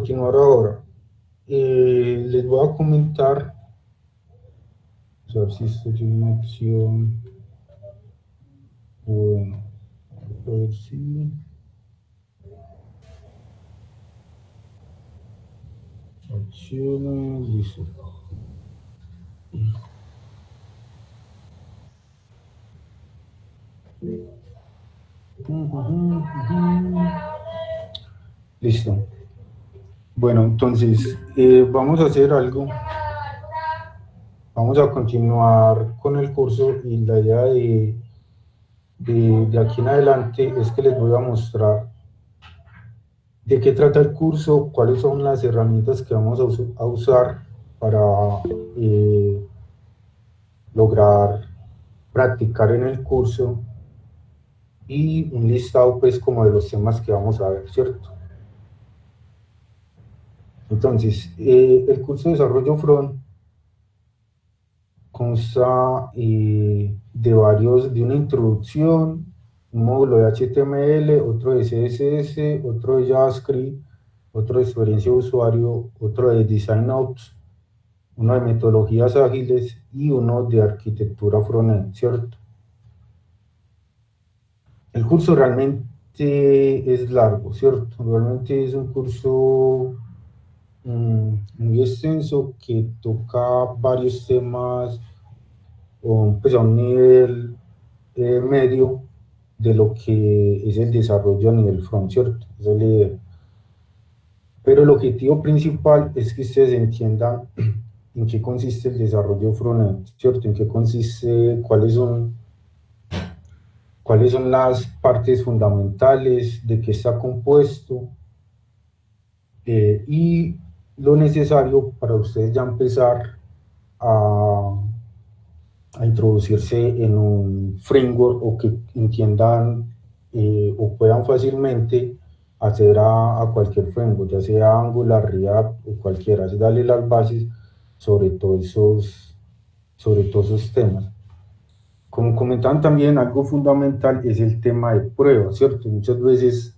continuar ahora. Les voy a comentar, a ver si esto tiene una opción. Bueno, a ver si. Opciones, listo. Listo. Bueno, entonces vamos a hacer algo. Vamos a continuar con el curso y la idea de aquí en adelante es que les voy a mostrar de qué trata el curso, cuáles son las herramientas que vamos a usar para eh, lograr practicar en el curso y un listado pues como de los temas que vamos a ver, ¿cierto? Entonces, el curso de desarrollo front consta de una introducción, un módulo de HTML, otro de CSS, otro de JavaScript, otro de experiencia de usuario, otro de Design Ops, uno de metodologías ágiles y uno de arquitectura frontend, ¿cierto? El curso realmente es largo, ¿cierto? Realmente es un curso muy extenso que toca varios temas pues a un nivel medio de lo que es el desarrollo a nivel front, ¿cierto? Esa es la idea. Pero el objetivo principal es que ustedes entiendan en qué consiste el desarrollo frontend, ¿cierto? En qué consiste, cuáles son las partes fundamentales, de qué está compuesto y lo necesario para ustedes ya empezar a, a introducirse en un framework o que entiendan o puedan fácilmente acceder a cualquier framework, ya sea Angular, React o cualquiera, así darle las bases sobre sobre todos esos temas. Como comentaban también, algo fundamental es el tema de pruebas, ¿cierto? Muchas veces,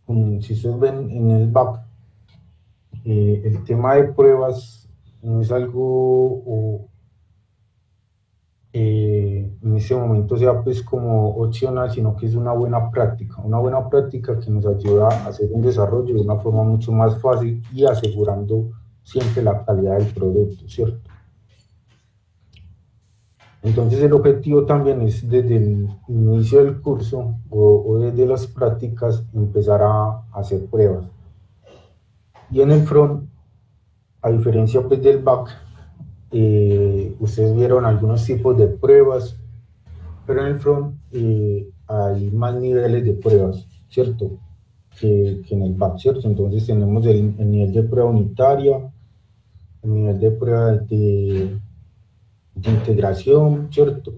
si ustedes ven en el back, el tema de pruebas no es algo en ese momento sea pues como opcional, sino que es una buena práctica que nos ayuda a hacer un desarrollo de una forma mucho más fácil y asegurando siempre la calidad del producto, ¿cierto? Entonces el objetivo también es desde el inicio del curso o desde las prácticas empezar a hacer pruebas. Y en el front, a diferencia pues del back, ustedes vieron algunos tipos de pruebas, pero en el front hay más niveles de pruebas, ¿cierto? Que en el back, ¿cierto? Entonces tenemos el nivel de prueba unitaria, el nivel de prueba de integración, ¿cierto?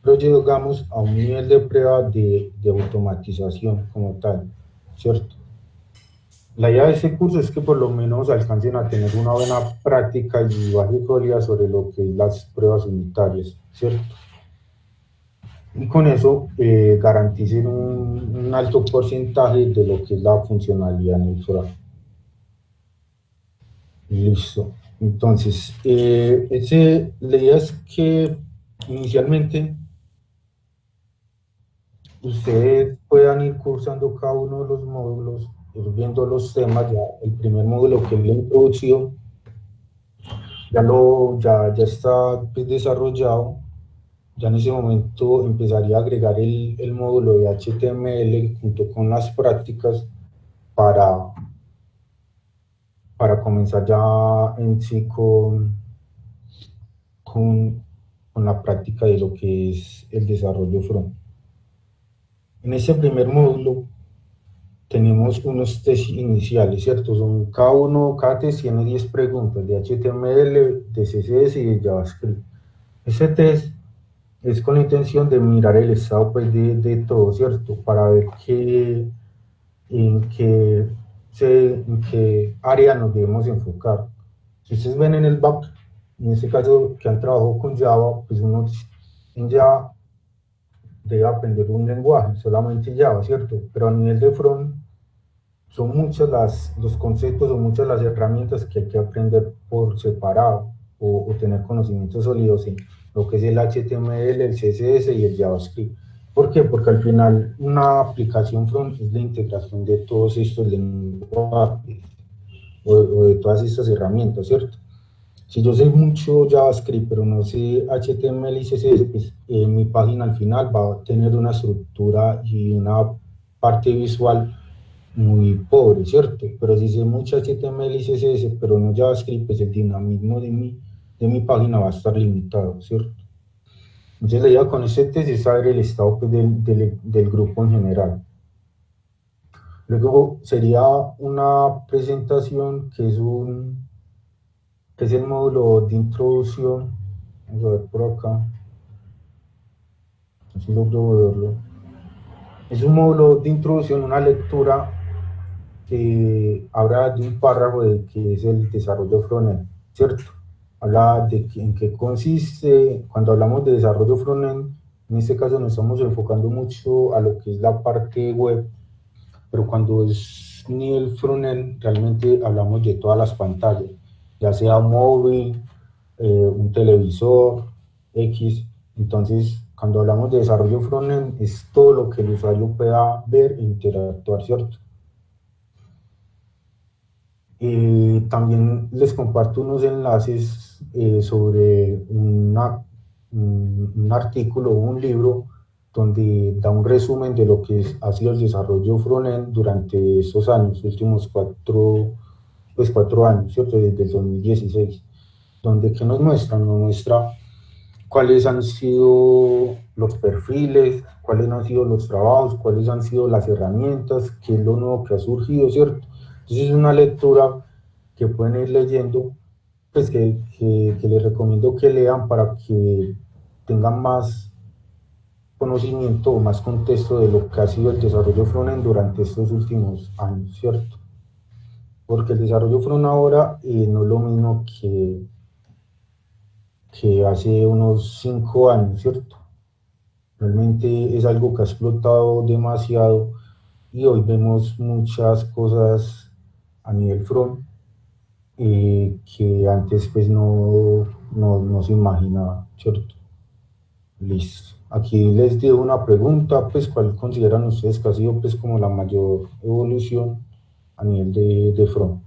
Pero llegamos a un nivel de prueba de automatización como tal, ¿cierto? La idea de este curso es que por lo menos alcancen a tener una buena práctica y base sólida sobre lo que es las pruebas unitarias, ¿cierto? Y con eso garanticen un alto porcentaje de lo que es la funcionalidad neutral. Listo. Entonces, la idea es que inicialmente ustedes puedan ir cursando cada uno de los módulos, ir viendo los temas. Ya el primer módulo, que es la introducción, ya está pues, desarrollado. Ya en ese momento empezaría a agregar el módulo de HTML junto con las prácticas para, para comenzar ya en sí con, con la práctica de lo que es el desarrollo front. En ese primer módulo tenemos unos test iniciales, ¿cierto? Cada test tiene 10 preguntas de HTML, de CSS y de JavaScript. Ese test es con la intención de mirar el estado pues, de todo, ¿cierto? Para ver en qué, en qué área nos debemos enfocar. Si ustedes ven en el back, en este caso que han trabajado con Java, pues uno en Java debe aprender un lenguaje, solamente Java, ¿cierto? Pero a nivel de front, son muchos los conceptos, son muchas las herramientas que hay que aprender por separado o tener conocimientos sólidos en lo que es el HTML, el CSS y el JavaScript. ¿Por qué? Porque al final una aplicación front es la integración de todos estos lenguajes o de todas estas herramientas, ¿cierto? Si yo sé mucho JavaScript, pero no sé HTML y CSS, pues mi página al final va a tener una estructura y una parte visual muy pobre, ¿cierto? Pero si sé mucho HTML y CSS, pero no JavaScript, pues el dinamismo de mi página va a estar limitado, ¿cierto? Entonces la idea con este test es saber el estado pues, del grupo en general. Luego sería una presentación que es el módulo de introducción. Vamos a ver por acá, si logro verlo. Es un módulo de introducción, una lectura que habla de un párrafo de que es el desarrollo frontend, ¿cierto? Habla de en qué consiste. Cuando hablamos de desarrollo frontend, en este caso nos estamos enfocando mucho a lo que es la parte web, pero cuando es nivel frontend, realmente hablamos de todas las pantallas, ya sea móvil, un televisor, X. Entonces, cuando hablamos de desarrollo frontend, es todo lo que el usuario pueda ver e interactuar, ¿cierto? También les comparto unos enlaces sobre un artículo o un libro donde da un resumen de lo que ha sido el desarrollo frontend durante estos años, últimos 4 años, ¿cierto? Desde el 2016, donde ¿qué nos muestra? Nos muestra cuáles han sido los perfiles, cuáles han sido los trabajos, cuáles han sido las herramientas, qué es lo nuevo que ha surgido, ¿cierto? Entonces es una lectura que pueden ir leyendo, pues que les recomiendo que lean para que tengan más conocimiento o más contexto de lo que ha sido el desarrollo frontend durante estos últimos años, ¿cierto? Porque el desarrollo frontend ahora no es lo mismo que hace unos 5 años, ¿cierto? Realmente es algo que ha explotado demasiado y hoy vemos muchas cosas a nivel front que antes pues no se imaginaba, ¿cierto? Listo. Aquí les dejo una pregunta, pues, ¿cuál consideran ustedes que ha sido pues como la mayor evolución a nivel de front?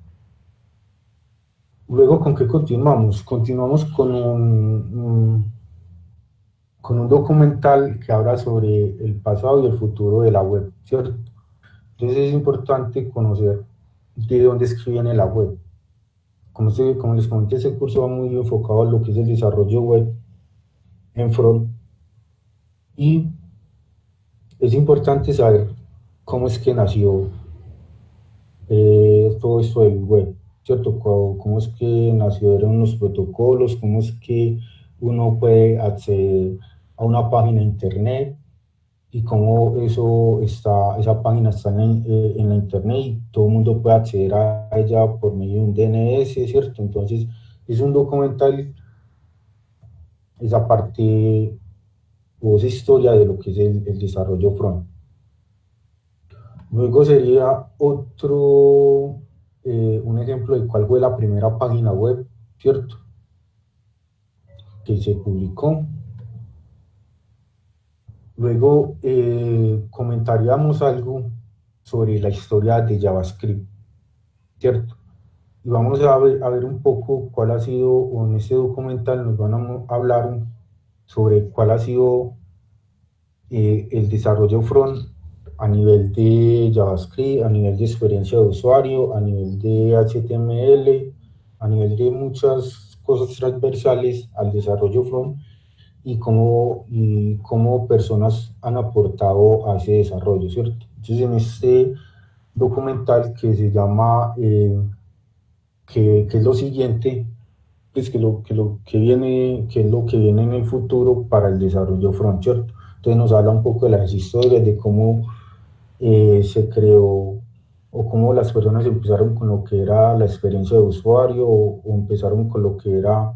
Luego, ¿con qué continuamos? Continuamos con un documental que habla sobre el pasado y el futuro de la web, ¿cierto? Entonces es importante conocer de dónde es que viene la web. Como les comenté, ese curso va muy enfocado a lo que es el desarrollo web en front y es importante saber cómo es que nació todo esto del web, ¿cierto? Cómo es que nacieron los protocolos, cómo es que uno puede acceder a una página de internet y cómo esa página está en la internet y todo el mundo puede acceder a ella por medio de un DNS, ¿cierto? Entonces, es un documental, esa parte o esa historia de lo que es el desarrollo front. Luego sería un ejemplo de cuál fue la primera página web, ¿cierto? Que se publicó. Luego comentaríamos algo sobre la historia de JavaScript, ¿cierto? Y vamos a ver un poco cuál ha sido, o en este documental nos van a hablar sobre cuál ha sido el desarrollo front a nivel de JavaScript, a nivel de experiencia de usuario, a nivel de HTML, a nivel de muchas cosas transversales al desarrollo front y cómo personas han aportado a ese desarrollo, ¿cierto? Entonces en este documental que se llama que es lo siguiente, pues que es lo que viene en el futuro para el desarrollo front, ¿cierto? Entonces nos habla un poco de las historias, de cómo se creó o cómo las personas empezaron con lo que era la experiencia de usuario o empezaron con lo que era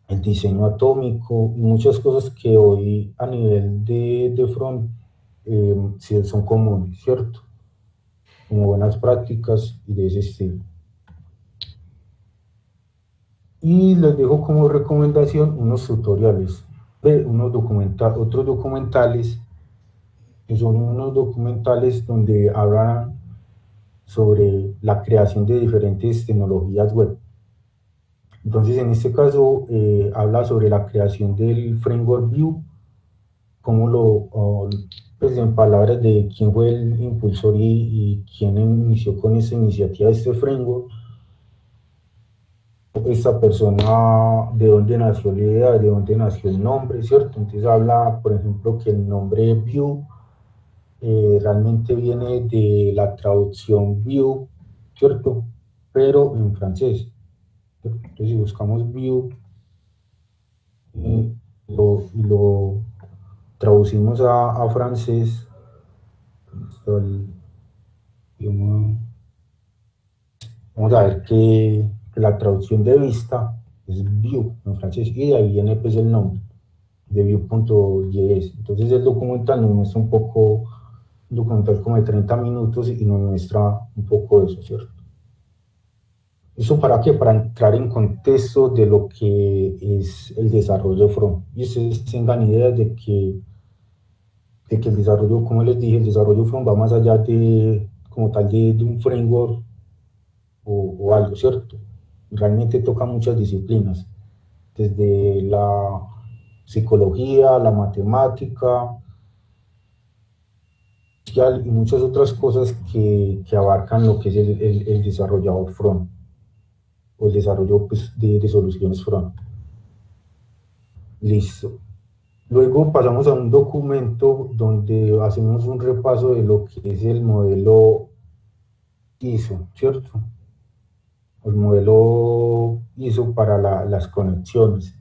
el diseño atómico y muchas cosas que hoy a nivel de front sí son comunes, ¿cierto? como buenas prácticas y de ese estilo. Y les dejo como recomendación unos tutoriales, otros documentales, que son unos documentales donde hablan sobre la creación de diferentes tecnologías web. Entonces, en este caso, habla sobre la creación del framework Vue, cómo pues en palabras de quién fue el impulsor y quién inició con esta iniciativa de este framework, esta persona, de dónde nació la idea, de dónde nació el nombre, ¿cierto? Entonces habla, por ejemplo, que el nombre Vue realmente viene de la traducción Vue, ¿cierto? Pero en francés. Entonces, si buscamos Vue lo traducimos a francés, el idioma, vamos a ver que la traducción de vista es Vue en francés y de ahí viene pues el nombre de Vue.js. Entonces el documental nos muestra un poco, un documental como de 30 minutos y nos muestra un poco de eso, ¿cierto? ¿Eso para qué? Para entrar en contexto de lo que es el desarrollo front. Y ustedes tengan ideas de que el desarrollo, como les dije, el desarrollo front va más allá de, como tal, de un framework o algo, ¿cierto? Realmente toca muchas disciplinas, desde la psicología, la matemática, y muchas otras cosas que abarcan lo que es el desarrollador front o el desarrollo pues, de soluciones front. Listo. Luego pasamos a un documento donde hacemos un repaso de lo que es el modelo ISO, ¿cierto? El modelo ISO para las conexiones.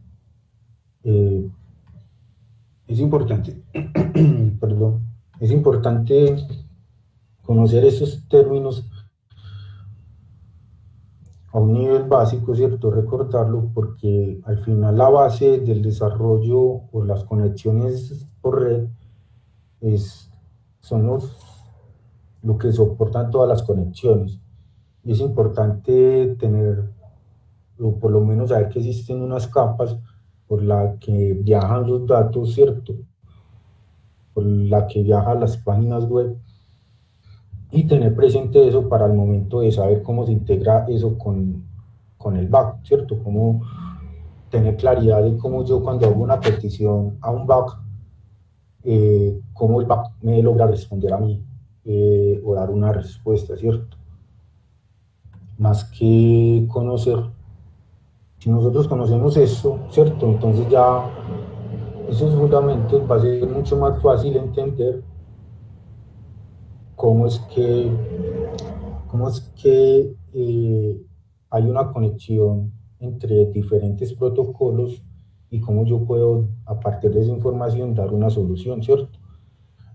Eh, es importante, perdón, es importante conocer esos términos a un nivel básico, ¿cierto? Recordarlo porque al final la base del desarrollo o las conexiones por red es, son lo que soportan todas las conexiones. Y es importante tener, o por lo menos saber que existen unas capas por la que viajan los datos, ¿cierto? Por la que viajan las páginas web y tener presente eso para el momento de saber cómo se integra eso con el back, ¿cierto? Cómo tener claridad de cómo yo cuando hago una petición a un back, cómo el back me logra responder a mí o dar una respuesta, ¿cierto? Más que conocer, si nosotros conocemos eso, ¿cierto? Entonces ya esos fundamentos va a ser mucho más fácil entender cómo es que, cómo es que hay una conexión entre diferentes protocolos y cómo yo puedo, a partir de esa información, dar una solución, ¿cierto?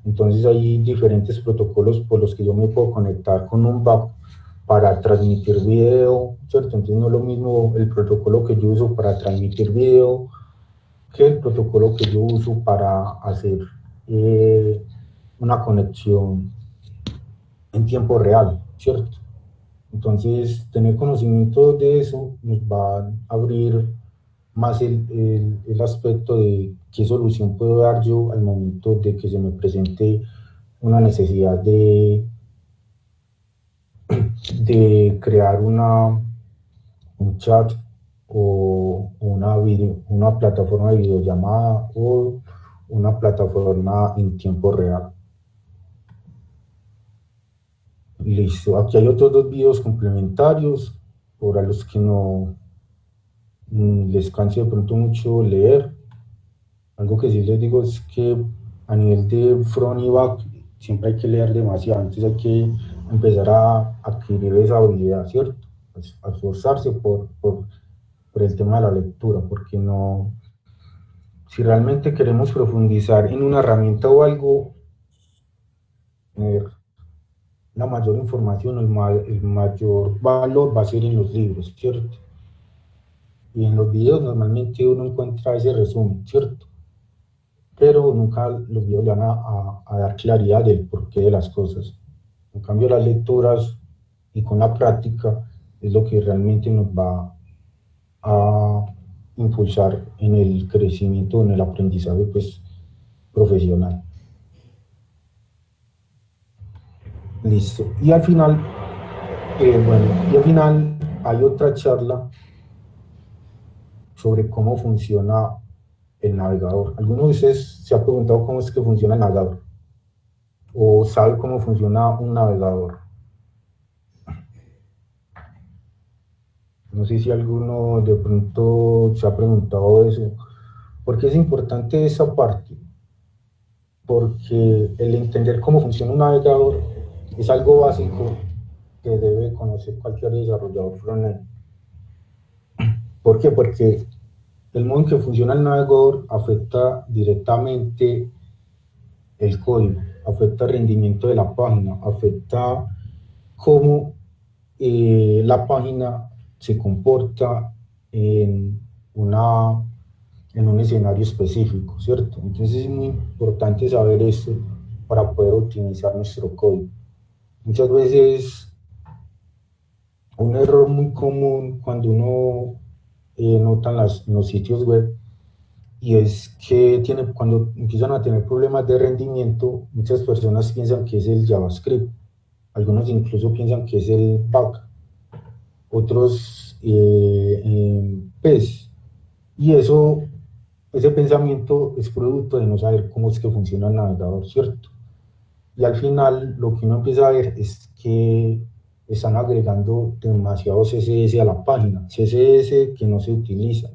Entonces hay diferentes protocolos por los que yo me puedo conectar con un back para transmitir video, ¿cierto? Entonces no es lo mismo el protocolo que yo uso para transmitir video que el protocolo que yo uso para hacer una conexión en tiempo real, ¿cierto? Entonces, tener conocimiento de eso nos va a abrir más el aspecto de qué solución puedo dar yo al momento de que se me presente una necesidad de crear un chat o una plataforma de videollamada o una plataforma en tiempo real. Listo, aquí hay otros dos videos complementarios para los que no les canse de pronto mucho leer. Algo que sí les digo es que a nivel de front y back siempre hay que leer demasiado, entonces hay que empezar a adquirir esa habilidad, ¿cierto? A esforzarse por el tema de la lectura, porque no, si realmente queremos profundizar en una herramienta o algo, tener la mayor información, el mayor valor va a ser en los libros, ¿cierto? Y en los videos normalmente uno encuentra ese resumen, ¿cierto? Pero nunca los videos le van a dar claridad del porqué de las cosas. En cambio, las lecturas y con la práctica es lo que realmente nos va a impulsar en el crecimiento, en el aprendizaje pues, profesional. Listo. Y al final, hay otra charla sobre cómo funciona el navegador. ¿Alguno de ustedes se ha preguntado cómo es que funciona el navegador? ¿O sabe cómo funciona un navegador? No sé si alguno de pronto se ha preguntado eso. ¿Por qué es importante esa parte? Porque el entender cómo funciona un navegador es algo básico que debe conocer cualquier desarrollador frontend. ¿Por qué? Porque el modo en que funciona el navegador afecta directamente el código, afecta el rendimiento de la página, afecta cómo la página se comporta en, una, en un escenario específico, ¿cierto? Entonces es muy importante saber esto para poder optimizar nuestro código. Muchas veces un error muy común cuando uno nota en los sitios web y es que cuando empiezan a tener problemas de rendimiento, muchas personas piensan que es el JavaScript, algunos incluso piensan que es el bug, otros pues, y ese pensamiento es producto de no saber cómo es que funciona el navegador, ¿cierto? Y al final lo que uno empieza a ver es que están agregando demasiado CSS a la página, CSS que no se utiliza,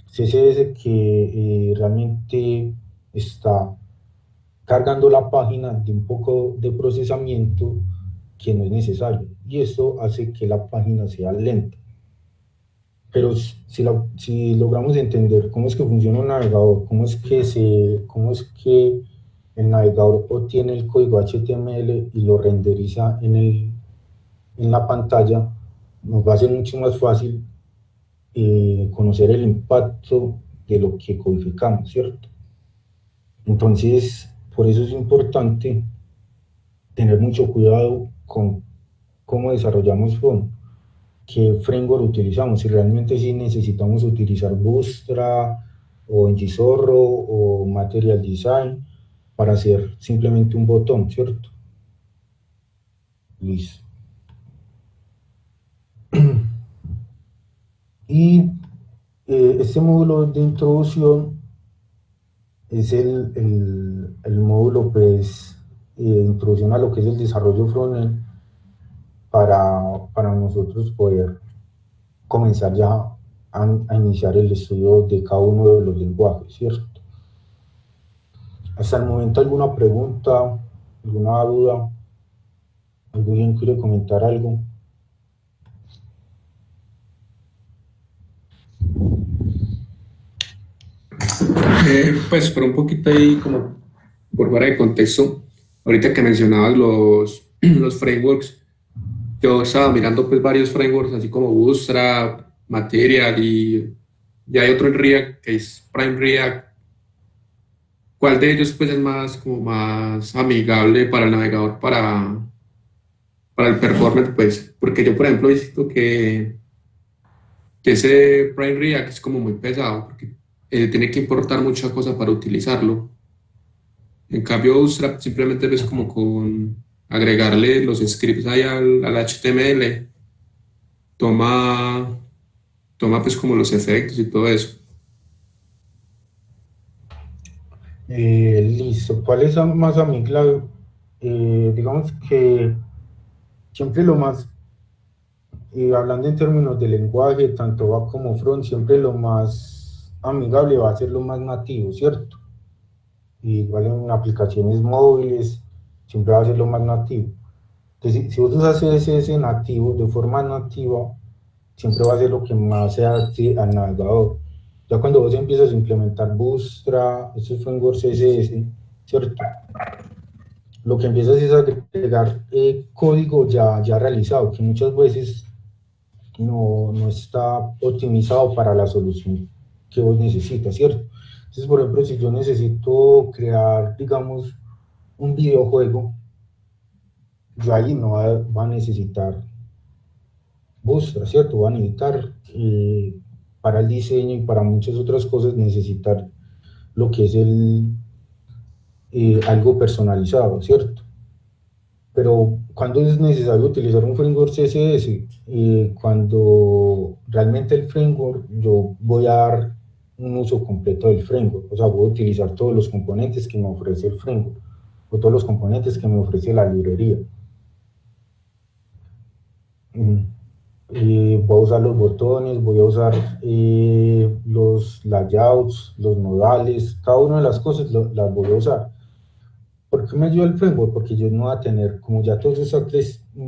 CSS que realmente está cargando la página de un poco de procesamiento que no es necesario. Y eso hace que la página sea lenta. Pero si logramos entender cómo es que funciona un navegador, cómo es que el navegador obtiene el código HTML y lo renderiza en la pantalla, nos va a ser mucho más fácil conocer el impacto de lo que codificamos, ¿cierto? Entonces, por eso es importante tener mucho cuidado con cómo desarrollamos front, qué framework utilizamos, si realmente sí necesitamos utilizar Bootstrap o Ngzorro o Material Design para hacer simplemente un botón, ¿cierto? Listo. Y este módulo de introducción es el módulo, pues, introducción a lo que es el desarrollo frontend para nosotros poder comenzar ya a iniciar el estudio de cada uno de los lenguajes, ¿cierto? Hasta el momento, ¿alguna pregunta, alguna duda? ¿Alguien quiere comentar algo? Pues por un poquito ahí como por fuera de contexto, ahorita que mencionabas los frameworks, yo estaba mirando pues varios frameworks así como Bootstrap, Material y hay otro en React que es Prime React. ¿Cuál de ellos pues es más como más amigable para el navegador para el performance pues? Porque yo por ejemplo he visto que ese Prime React es como muy pesado porque tiene que importar mucha cosa para utilizarlo. En cambio, Bootstrap simplemente ves como con agregarle los scripts ahí al HTML, toma, toma pues como los efectos y todo eso. Listo. ¿Cuál es más amigable? Digamos que siempre lo más, hablando en términos de lenguaje, tanto back como front, siempre lo más amigable va a ser lo más nativo, ¿cierto? Igual en aplicaciones móviles, siempre va a ser lo más nativo. Entonces, si vos usas CSS nativo, de forma nativa, siempre va a ser lo que más se adapte al navegador. Ya cuando vos empiezas a implementar Bootstrap, estos frameworks CSS, ¿cierto? Lo que empiezas es a agregar código ya realizado, que muchas veces no está optimizado para la solución que vos necesitas, ¿cierto? Entonces, por ejemplo, si yo necesito crear, digamos, un videojuego, yo ahí no va a necesitar Bootstrap, ¿cierto? Va a necesitar para el diseño y para muchas otras cosas necesitar lo que es algo personalizado, ¿cierto? Pero cuando es necesario utilizar un framework CSS, cuando realmente el framework, yo voy a dar un uso completo del framework, o sea, voy a utilizar todos los componentes que me ofrece el framework, o todos los componentes que me ofrece la librería. Mm. Voy a usar los botones, voy a usar los layouts, los modales, cada una de las cosas las voy a usar. ¿Por qué me ayuda el framework? Porque yo no voy a tener, como ya todo eso está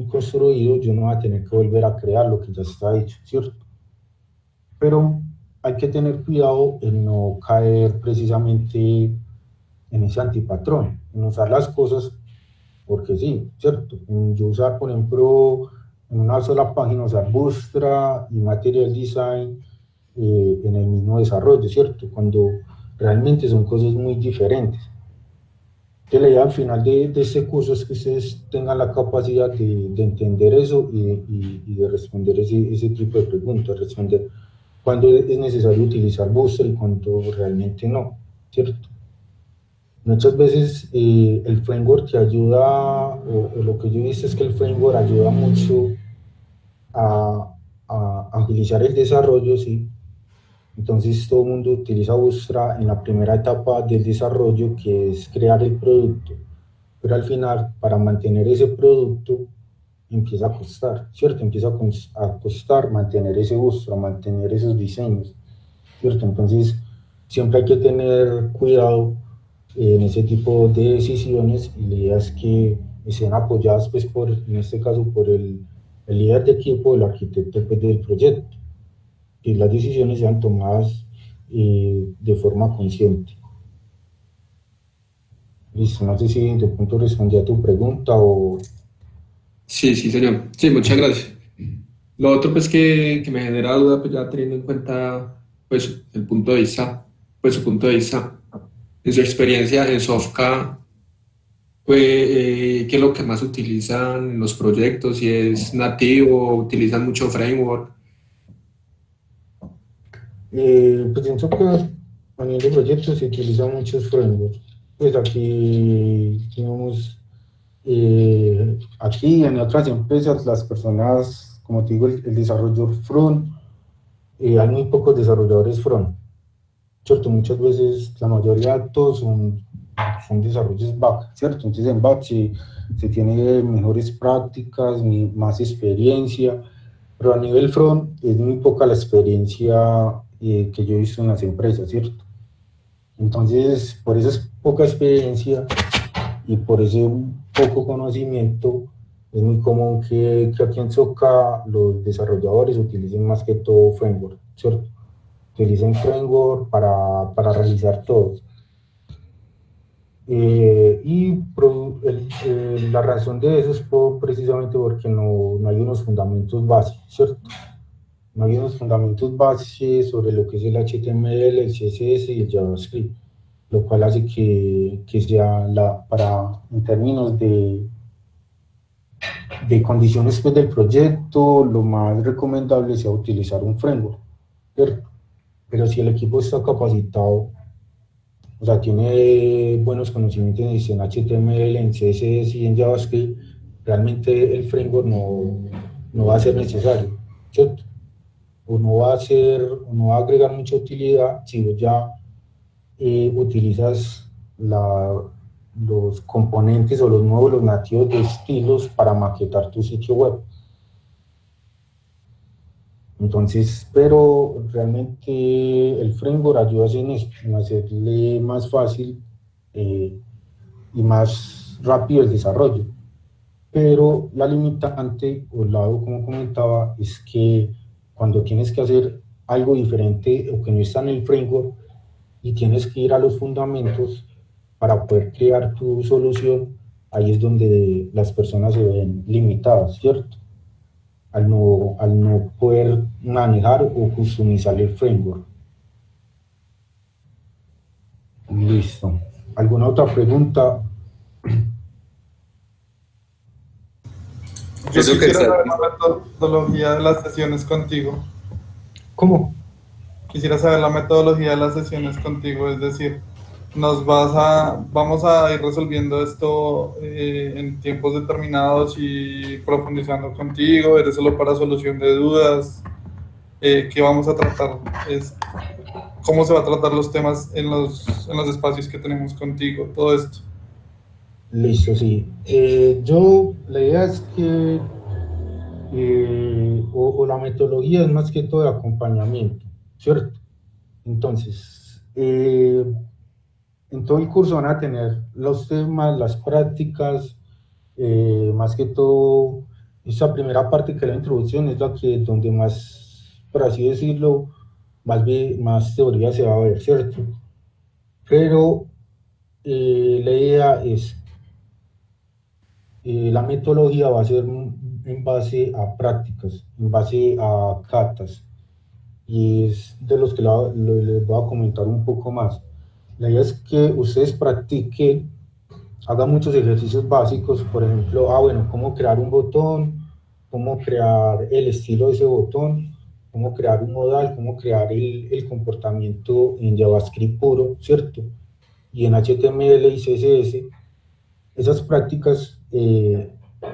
construido, yo no voy a tener que volver a crear lo que ya está hecho, ¿cierto? Pero hay que tener cuidado en no caer precisamente en ese antipatrón, en usar las cosas porque sí, ¿cierto? En yo usar, por ejemplo, en una sola página, usar Bootstrap y Material Design en el mismo desarrollo, ¿cierto? Cuando realmente son cosas muy diferentes. Que la idea al final de este curso es que ustedes tengan la capacidad de entender eso y de responder ese tipo de preguntas, responder cuándo es necesario utilizar Bootstrap y cuándo realmente no, ¿cierto? Muchas veces el framework te ayuda, o lo que yo he visto es que el framework ayuda mucho a, a agilizar el desarrollo, ¿sí? Entonces todo el mundo utiliza Bootstrap en la primera etapa del desarrollo, que es crear el producto, pero al final, para mantener ese producto, empieza a costar, ¿cierto? Empieza a costar mantener ese Bootstrap, mantener esos diseños, ¿cierto? Entonces, siempre hay que tener cuidado en ese tipo de decisiones y la idea es que sean apoyadas, pues, en este caso, por el líder de equipo, el arquitecto pues, del proyecto, y las decisiones sean tomadas de forma consciente. Listo, no sé si de pronto respondí a tu pregunta o... Sí, sí, señor. Sí, muchas gracias. Lo otro, pues, que me genera duda, pues, ya teniendo en cuenta, pues, el punto de vista, pues, su punto de vista, en su experiencia en Sofka, pues, ¿qué es lo que más utilizan en los proyectos? Si es nativo, utilizan mucho framework. Pues pienso que a nivel de proyectos se utilizan muchos frameworks. Pues aquí, digamos, aquí en otras empresas, las personas, como te digo, el desarrollador front, hay muy pocos desarrolladores front, ¿cierto? Muchas veces, la mayoría de todos son desarrollos back, ¿cierto? Entonces en back se tiene mejores prácticas, más experiencia, pero a nivel front es muy poca la experiencia que yo he visto en las empresas, ¿cierto? Entonces, por esa poca experiencia y por ese poco conocimiento, es muy común que aquí en Soca los desarrolladores utilicen más que todo framework, ¿cierto? Utilicen framework para realizar todo. La razón de eso es precisamente porque no hay unos fundamentos básicos, ¿cierto? No hay unos fundamentos básicos sobre lo que es el HTML, el CSS y el JavaScript, lo cual hace que sea en términos de condiciones pues, del proyecto, lo más recomendable sea utilizar un framework, ¿cierto? Pero si el equipo está capacitado, o sea, tiene buenos conocimientos en HTML, en CSS y en JavaScript, realmente el framework no va a ser necesario, ¿cierto? O no va a agregar mucha utilidad si vos ya utilizas los componentes o los módulos nativos de estilos para maquetar tu sitio web. Entonces, pero realmente el framework ayuda en hacerle más fácil y más rápido el desarrollo. Pero la limitante, o el lado, como comentaba, es que cuando tienes que hacer algo diferente o que no está en el framework y tienes que ir a los fundamentos para poder crear tu solución, ahí es donde las personas se ven limitadas, ¿cierto? Al no poder manejar o customizar el framework. Listo. ¿Alguna otra pregunta? Yo Eso que quisiera está. saber la metodología de las sesiones contigo. ¿Cómo? Quisiera saber la metodología de las sesiones contigo, es decir, vamos a ir resolviendo esto en tiempos determinados y profundizando contigo, eres solo para solución de dudas, qué vamos a tratar, es cómo se va a tratar los temas en los espacios que tenemos contigo, todo esto. Listo, sí. La idea es que, o la metodología es más que todo de acompañamiento, ¿cierto? Entonces, en todo el curso van a tener los temas, las prácticas, más que todo, esa primera parte que es la introducción es la que donde más, por así decirlo, más teoría se va a ver, ¿cierto? Pero la idea es, la metodología va a ser en base a prácticas, en base a catas, y es de los que les voy a comentar un poco más. La idea es que ustedes practiquen, hagan muchos ejercicios básicos, por ejemplo, bueno, cómo crear un botón, cómo crear el estilo de ese botón, cómo crear un modal, cómo crear el comportamiento en JavaScript puro, ¿cierto? Y en HTML y CSS, esas prácticas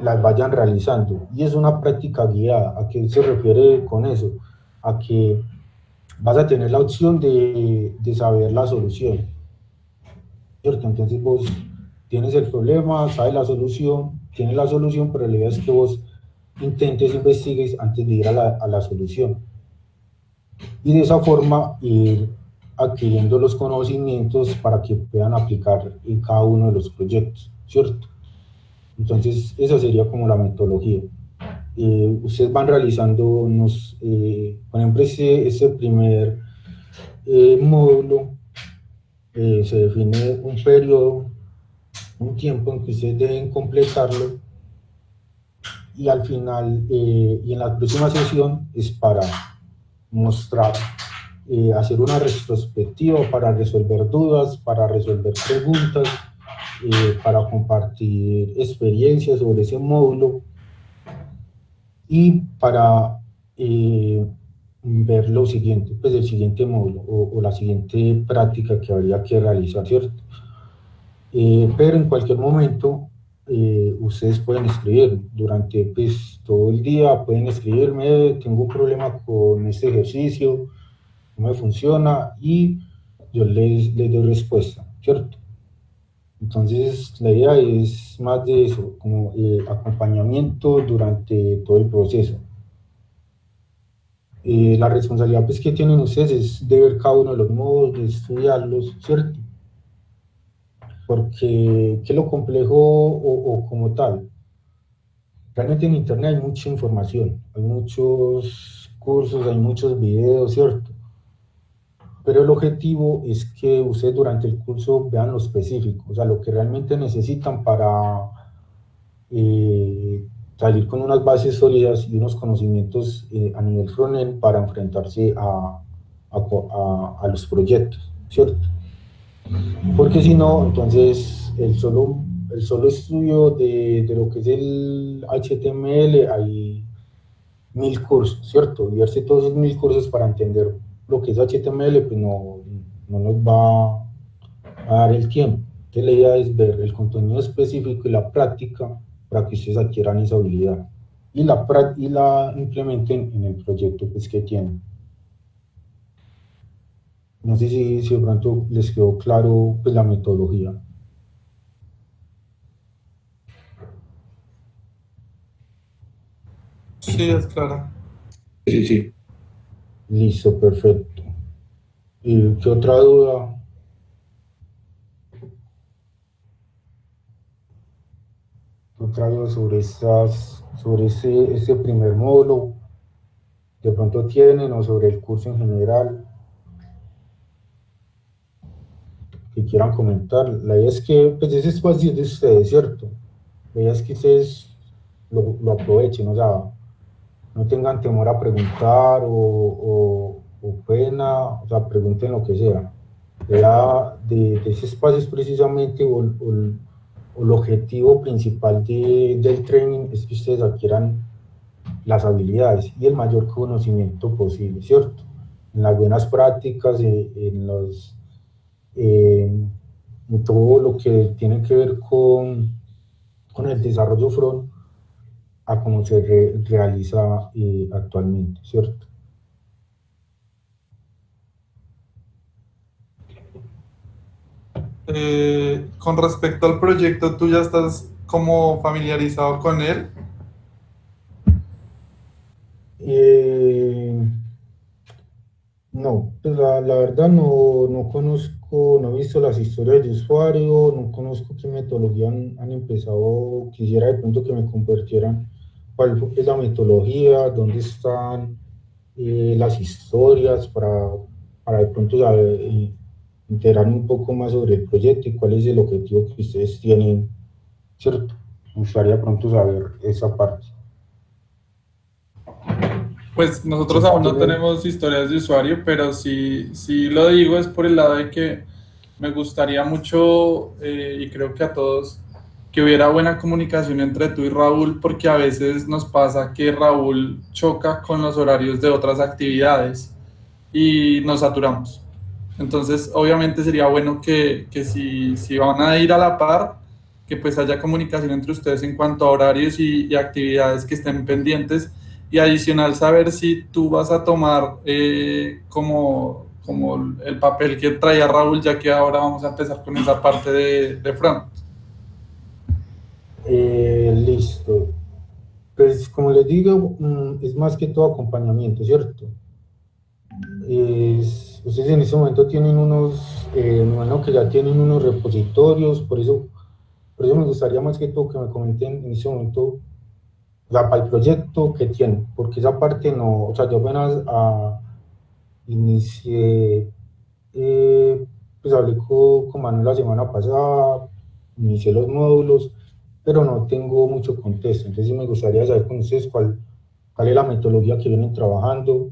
las vayan realizando. Y es una práctica guiada. ¿A qué se refiere con eso? A que vas a tener la opción de saber la solución, ¿cierto? Entonces vos tienes el problema, sabes la solución, tienes la solución, pero la idea es que vos intentes, investigues antes de ir a la solución. Y de esa forma ir adquiriendo los conocimientos para que puedan aplicar en cada uno de los proyectos, ¿cierto? Entonces, esa sería como la metodología. Ustedes van realizando por ejemplo, ese primer módulo, se define un periodo, un tiempo en que ustedes deben completarlo, y al final, y en la próxima sesión es para mostrar, hacer una retrospectiva para resolver dudas, para resolver preguntas, para compartir experiencias sobre ese módulo y para ver lo siguiente, pues el siguiente módulo o la siguiente práctica que habría que realizar, ¿cierto? Pero en cualquier momento ustedes pueden escribir durante pues, todo el día, pueden escribirme, tengo un problema con este ejercicio, no me funciona, y yo les doy respuesta, ¿cierto? Entonces la idea es más de eso, como acompañamiento durante todo el proceso. La responsabilidad pues, que tienen ustedes es de ver cada uno de los modos, de estudiarlos, ¿cierto? Porque, ¿qué es lo complejo o como tal? Realmente en Internet hay mucha información, hay muchos cursos, hay muchos videos, ¿cierto? Pero el objetivo es que ustedes durante el curso vean lo específico, o sea, lo que realmente necesitan para eh, salir con unas bases sólidas y unos conocimientos a nivel frontend para enfrentarse a los proyectos, ¿cierto? Porque si no, entonces el solo estudio de lo que es el HTML, hay 1000 cursos, ¿cierto? Y verse todos esos 1000 cursos para entender lo que es HTML, pues no nos va a dar el tiempo. Entonces la idea es ver el contenido específico y la práctica para que ustedes adquieran esa habilidad y la implementen en el proyecto pues, que tienen. No sé si de pronto les quedó claro pues, la metodología. Sí, es clara. Sí, sí. Listo, perfecto. ¿Y qué otra duda? ¿Otra duda sobre ese primer módulo? ¿De pronto tienen o sobre el curso en general que quieran comentar? La idea es que pues, ese espacio es de ustedes, ¿cierto? La idea es que ustedes lo aprovechen, o sea, no tengan temor a preguntar o pena, o sea, pregunten lo que sea. La idea de ese espacio es precisamente el objetivo principal del training es que ustedes adquieran las habilidades y el mayor conocimiento posible, ¿cierto? En las buenas prácticas, en todo lo que tiene que ver con el desarrollo front a cómo se realiza actualmente, ¿cierto? Con respecto al proyecto, ¿tú ya estás como familiarizado con él? Eh, no, pues la verdad no conozco, no he visto las historias de usuario, no conozco qué metodología han empezado, quisiera de pronto que me compartieran cuál es la metodología, dónde están las historias para de pronto saber, enterarme un poco más sobre el proyecto y cuál es el objetivo que ustedes tienen, ¿cierto? Me gustaría de pronto saber esa parte. Pues nosotros Sí, aún no tienen, tenemos historias de usuario, pero sí lo digo es por el lado de que me gustaría mucho, y creo que a todos, que hubiera buena comunicación entre tú y Raúl, porque a veces nos pasa que Raúl choca con los horarios de otras actividades y nos saturamos. Entonces, obviamente sería bueno que si van a ir a la par, que pues haya comunicación entre ustedes en cuanto a horarios y actividades que estén pendientes, y adicional saber si tú vas a tomar como el papel que traía Raúl, ya que ahora vamos a empezar con esa parte de front. listo. Pues como les digo, es más que todo acompañamiento, ¿cierto? Ustedes en este momento tienen bueno, que ya tienen unos repositorios, por eso me gustaría más que todo que me comenten en este momento, o sea, para el proyecto que tienen, porque esa parte no, o sea, yo apenas inicié, pues hablé con Manuel la semana pasada, inicié los módulos, pero no tengo mucho contexto, entonces sí me gustaría saber con ustedes cuál es la metodología que vienen trabajando,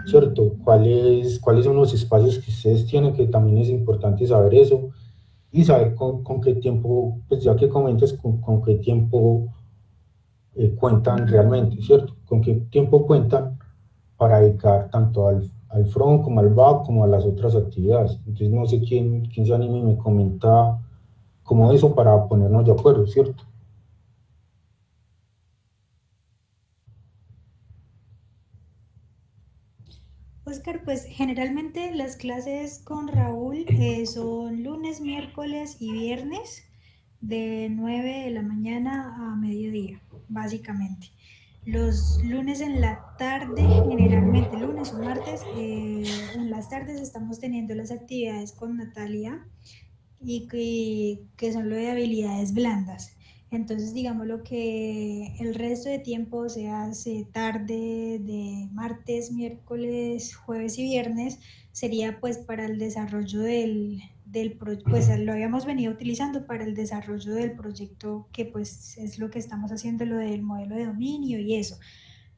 ¿cierto? ¿Cuáles son los espacios que ustedes tienen? Que también es importante saber eso y saber con qué tiempo, pues ya que comentas con qué tiempo cuentan realmente, ¿cierto? Con qué tiempo cuentan para dedicar tanto al front como al back como a las otras actividades. Entonces no sé quién se anime y me comenta como eso para ponernos de acuerdo, ¿cierto? Oscar, pues generalmente las clases con Raúl son lunes, miércoles y viernes de 9 de la mañana a mediodía, básicamente. Los lunes en la tarde, generalmente lunes o martes, en las tardes estamos teniendo las actividades con Natalia y que son lo de habilidades blandas. Entonces, digamos lo que el resto de tiempo se hace tarde de martes, miércoles, jueves y viernes, sería pues para el desarrollo pues lo habíamos venido utilizando para el desarrollo del proyecto que pues es lo que estamos haciendo, lo del modelo de dominio y eso.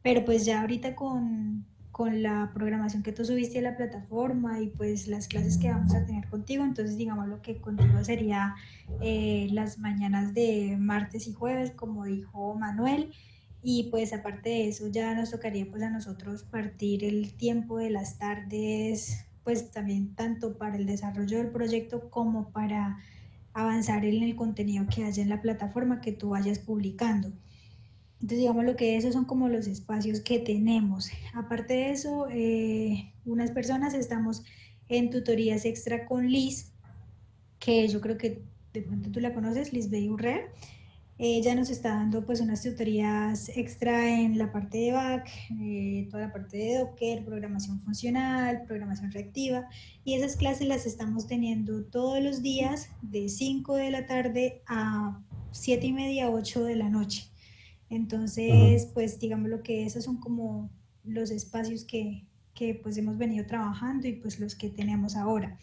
Pero pues ya ahorita con la programación que tú subiste a la plataforma y pues las clases que vamos a tener contigo, entonces digamos lo que contigo sería las mañanas de martes y jueves, como dijo Manuel, y pues aparte de eso ya nos tocaría pues a nosotros partir el tiempo de las tardes, pues también tanto para el desarrollo del proyecto como para avanzar en el contenido que haya en la plataforma que tú vayas publicando. Entonces, digamos lo que esos son como los espacios que tenemos. Aparte de eso, unas personas estamos en tutorías extra con Liz, que yo creo que de pronto tú la conoces, Liz Urrea. Ella nos está dando pues unas tutorías extra en la parte de back, toda la parte de Docker, programación funcional, programación reactiva, y esas clases las estamos teniendo todos los días de 5 de la tarde a 7 y media, 8 de la noche. Ujú. Entonces, pues digamos lo que esos son como los espacios que pues hemos venido trabajando y pues los que tenemos ahora.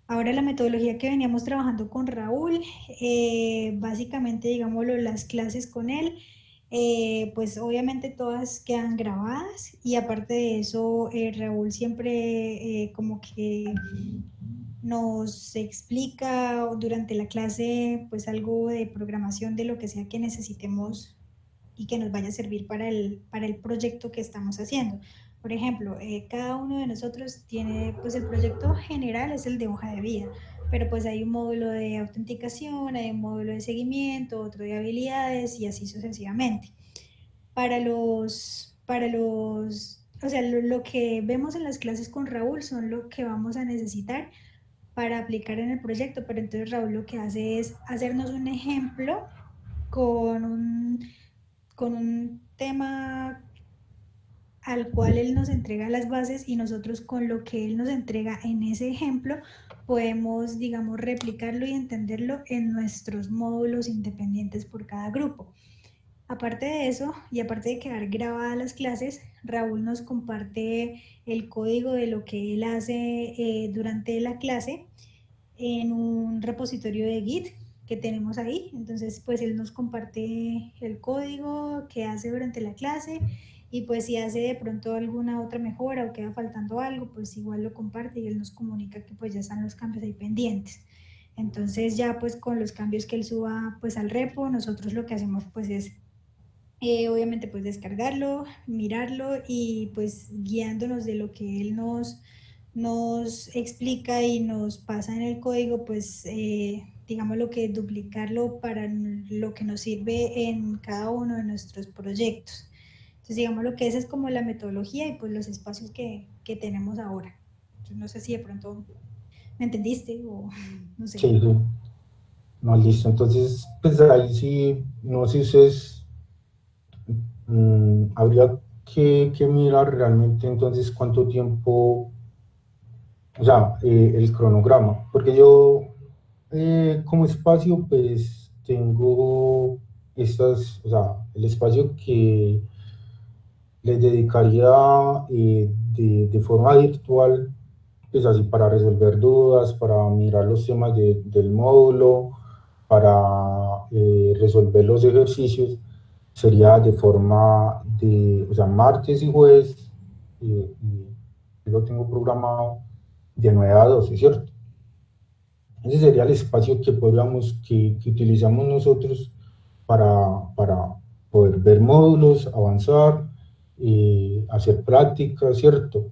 Ahora la metodología que veníamos trabajando con Raúl, básicamente digámoslo, las clases con él, pues obviamente todas quedan grabadas y aparte de eso, Raúl siempre como que nos explica durante la clase pues algo de programación de lo que sea que necesitemos y que nos vaya a servir para el proyecto que estamos haciendo. Por ejemplo, cada uno de nosotros tiene, pues el proyecto general es el de hoja de vida, pero pues hay un módulo de autenticación, hay un módulo de seguimiento, otro de habilidades y así sucesivamente. O sea, lo que vemos en las clases con Raúl son lo que vamos a necesitar para aplicar en el proyecto, pero entonces Raúl lo que hace es hacernos un ejemplo con un tema al cual él nos entrega las bases y nosotros con lo que él nos entrega en ese ejemplo podemos, digamos, replicarlo y entenderlo en nuestros módulos independientes por cada grupo. Aparte de eso, y aparte de quedar grabadas las clases, Raúl nos comparte el código de lo que él hace durante la clase en un repositorio de Git que tenemos ahí. Entonces, pues él nos comparte el código que hace durante la clase y pues si hace de pronto alguna otra mejora o queda faltando algo, pues igual lo comparte y él nos comunica que pues ya están los cambios ahí pendientes. Entonces ya pues con los cambios que él suba pues al repo, nosotros lo que hacemos pues es obviamente pues descargarlo, mirarlo y pues guiándonos de lo que él nos explica y nos pasa en el código, pues digamos lo que duplicarlo para lo que nos sirve en cada uno de nuestros proyectos. Entonces digamos lo que esa es como la metodología y pues los espacios que tenemos ahora. Entonces, no sé si de pronto me entendiste o no sé. Sí, sí. No, listo. Entonces, pues ahí sí, no sé si ustedes, habría que mirar realmente entonces cuánto tiempo, o sea, el cronograma, porque yo como espacio, pues tengo estas, o sea, el espacio que les dedicaría de forma virtual, pues así para resolver dudas, para mirar los temas del módulo, para resolver los ejercicios, sería de forma de, o sea, martes y jueves, yo lo tengo programado de 9 a 12, ¿cierto? Ese sería el espacio que podríamos, que utilizamos nosotros para poder ver módulos, avanzar, hacer prácticas, ¿cierto?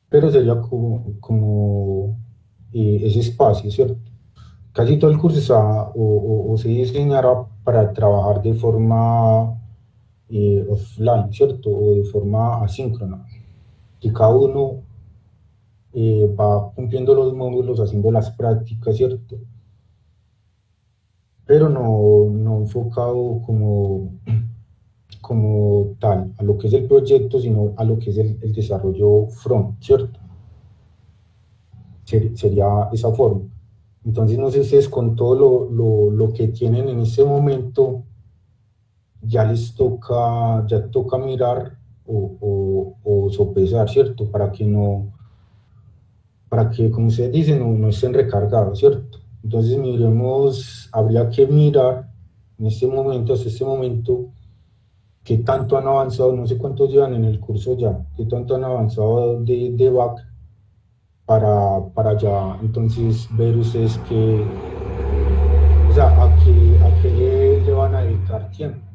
Pero sería como ese espacio, ¿cierto? Casi todo el curso está, o se diseñará para trabajar de forma offline, ¿cierto? O de forma asíncrona. Que cada uno va cumpliendo los módulos, haciendo las prácticas, ¿cierto? Pero no enfocado como tal a lo que es el proyecto, sino a lo que es el desarrollo front, ¿cierto? Sería esa forma. Entonces, no sé si ustedes con todo lo que tienen en este momento, ya toca mirar o sopesar, ¿cierto? Para que, como ustedes dicen, no estén recargados, ¿cierto? Entonces, miremos, habría que mirar en este momento, hasta este momento, qué tanto han avanzado, no sé cuántos llevan en el curso ya, qué tanto han avanzado de back para ya entonces ver ustedes que, o sea, a qué le van a dedicar tiempo.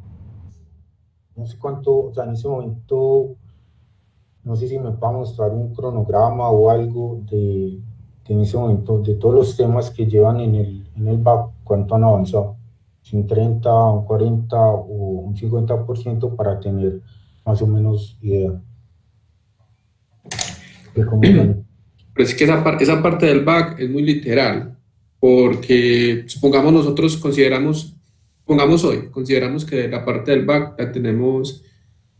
No sé cuánto, o sea, en ese momento, no sé si me va a mostrar un cronograma o algo de en ese momento, de todos los temas que llevan en el back, cuánto han avanzado. Si un 30, un 40 o un 50% para tener más o menos idea de cómo van. Pero es que esa parte del back es muy literal, porque supongamos nosotros consideramos que la parte del back la tenemos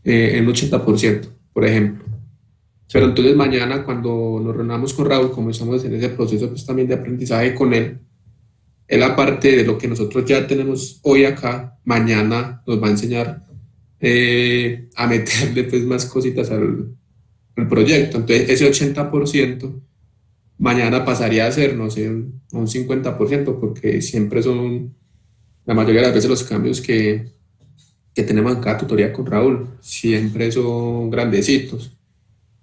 en 80%, por ejemplo. Pero entonces mañana cuando nos reunamos con Raúl, como estamos en ese proceso pues, también de aprendizaje con él, él aparte de lo que nosotros ya tenemos hoy acá, mañana nos va a enseñar a meterle pues más cositas al proyecto. Entonces ese 80% mañana pasaría a ser, no sé, un 50%, porque siempre son, la mayoría de las veces los cambios que tenemos en cada tutoría con Raúl, siempre son grandecitos.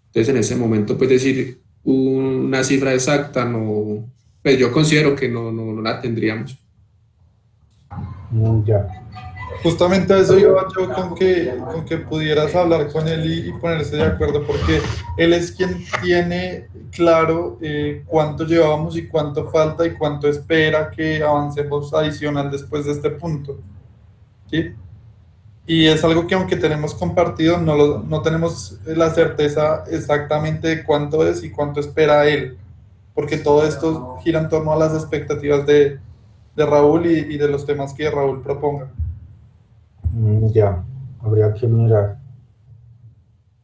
Entonces en ese momento, pues decir, una cifra exacta, no, pues yo considero que no la tendríamos. Ya. Justamente a eso iba yo con que pudieras hablar con él y ponerse de acuerdo, porque él es quien tiene claro cuánto llevábamos y cuánto falta y cuánto espera que avancemos adicional después de este punto, ¿sí? Y es algo que aunque tenemos compartido, no tenemos la certeza exactamente de cuánto es y cuánto espera él, porque todo esto gira en torno a las expectativas de Raúl y de los temas que Raúl proponga. Ya, habría que mirar.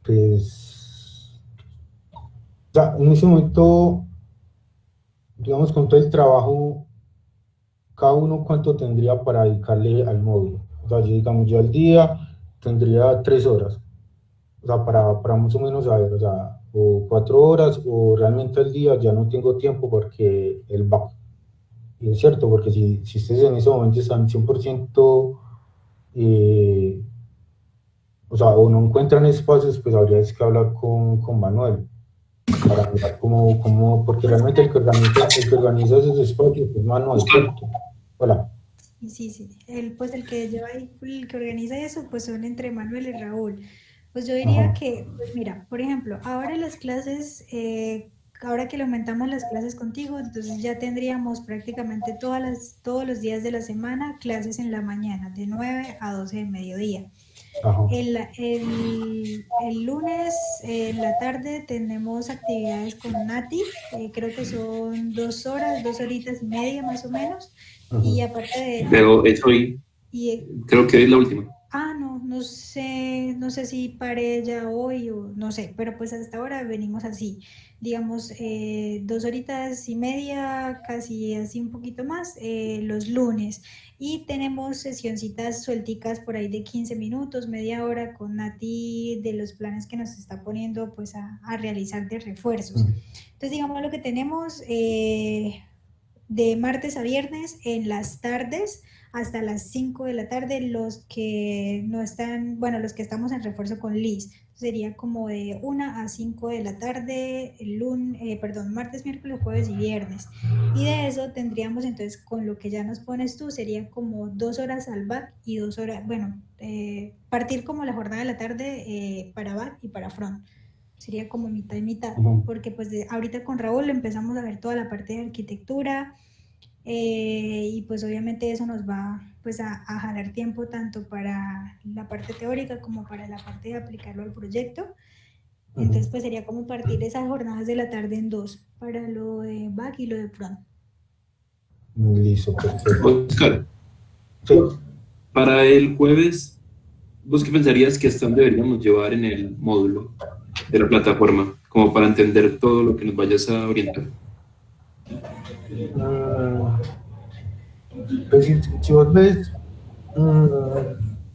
Pues, ya, en ese momento, digamos, con todo el trabajo, cada uno cuánto tendría para dedicarle al módulo. O sea, yo, digamos, yo al día tendría 3 horas. O sea, para más o menos saber, o sea, o 4 horas, o realmente al día ya no tengo tiempo porque el va. Y es cierto, porque si ustedes en ese momento están 100%, o sea, o no encuentran espacios, pues habría que hablar con Manuel para mirar porque realmente el que organiza esos espacios es Manuel, ¿cierto? Hola. Sí, sí. Pues el que lleva ahí, el que organiza eso, pues son entre Manuel y Raúl. Pues yo diría Ajá. que, pues mira, por ejemplo, ahora las clases, ahora que le aumentamos las clases contigo, entonces ya tendríamos prácticamente todos los días de la semana clases en la mañana, de 9 a 12 de mediodía. Ajá. El lunes en la tarde tenemos actividades con Nati, creo que son 2 horas, 2 horitas y media más o menos. Y Ujú. aparte de, Pero es hoy, y, creo que es la última. no, no sé si pare ya hoy o no sé, pero pues hasta ahora venimos así, digamos, 2 horitas y media, casi así un poquito más, los lunes. Y tenemos sesioncitas suelticas por ahí de 15 minutos, media hora con Nati de los planes que nos está poniendo pues a realizar de refuerzos. Ujú. Entonces, digamos lo que tenemos de martes a viernes en las tardes hasta las 5 de la tarde, los que no están, bueno, los que estamos en refuerzo con Liz, sería como de 1 a 5 de la tarde, martes, miércoles, jueves y viernes. Y de eso tendríamos entonces, con lo que ya nos pones tú, sería como 2 horas al back y 2 horas, bueno, partir como la jornada de la tarde para back y para front. Sería como mitad y mitad, Ujú. porque pues ahorita con Raúl empezamos a ver toda la parte de arquitectura, y pues obviamente eso nos va pues a jalar tiempo tanto para la parte teórica como para la parte de aplicarlo al proyecto. Entonces Ujú. pues sería como partir esas jornadas de la tarde en dos, para lo de back y lo de front. Listo, perfecto. Oscar, Sí. para el jueves, ¿vos qué pensarías que hasta dónde deberíamos llevar en el módulo de la plataforma? Como para entender todo lo que nos vayas a orientar. Mm, pues si vos ves, mm,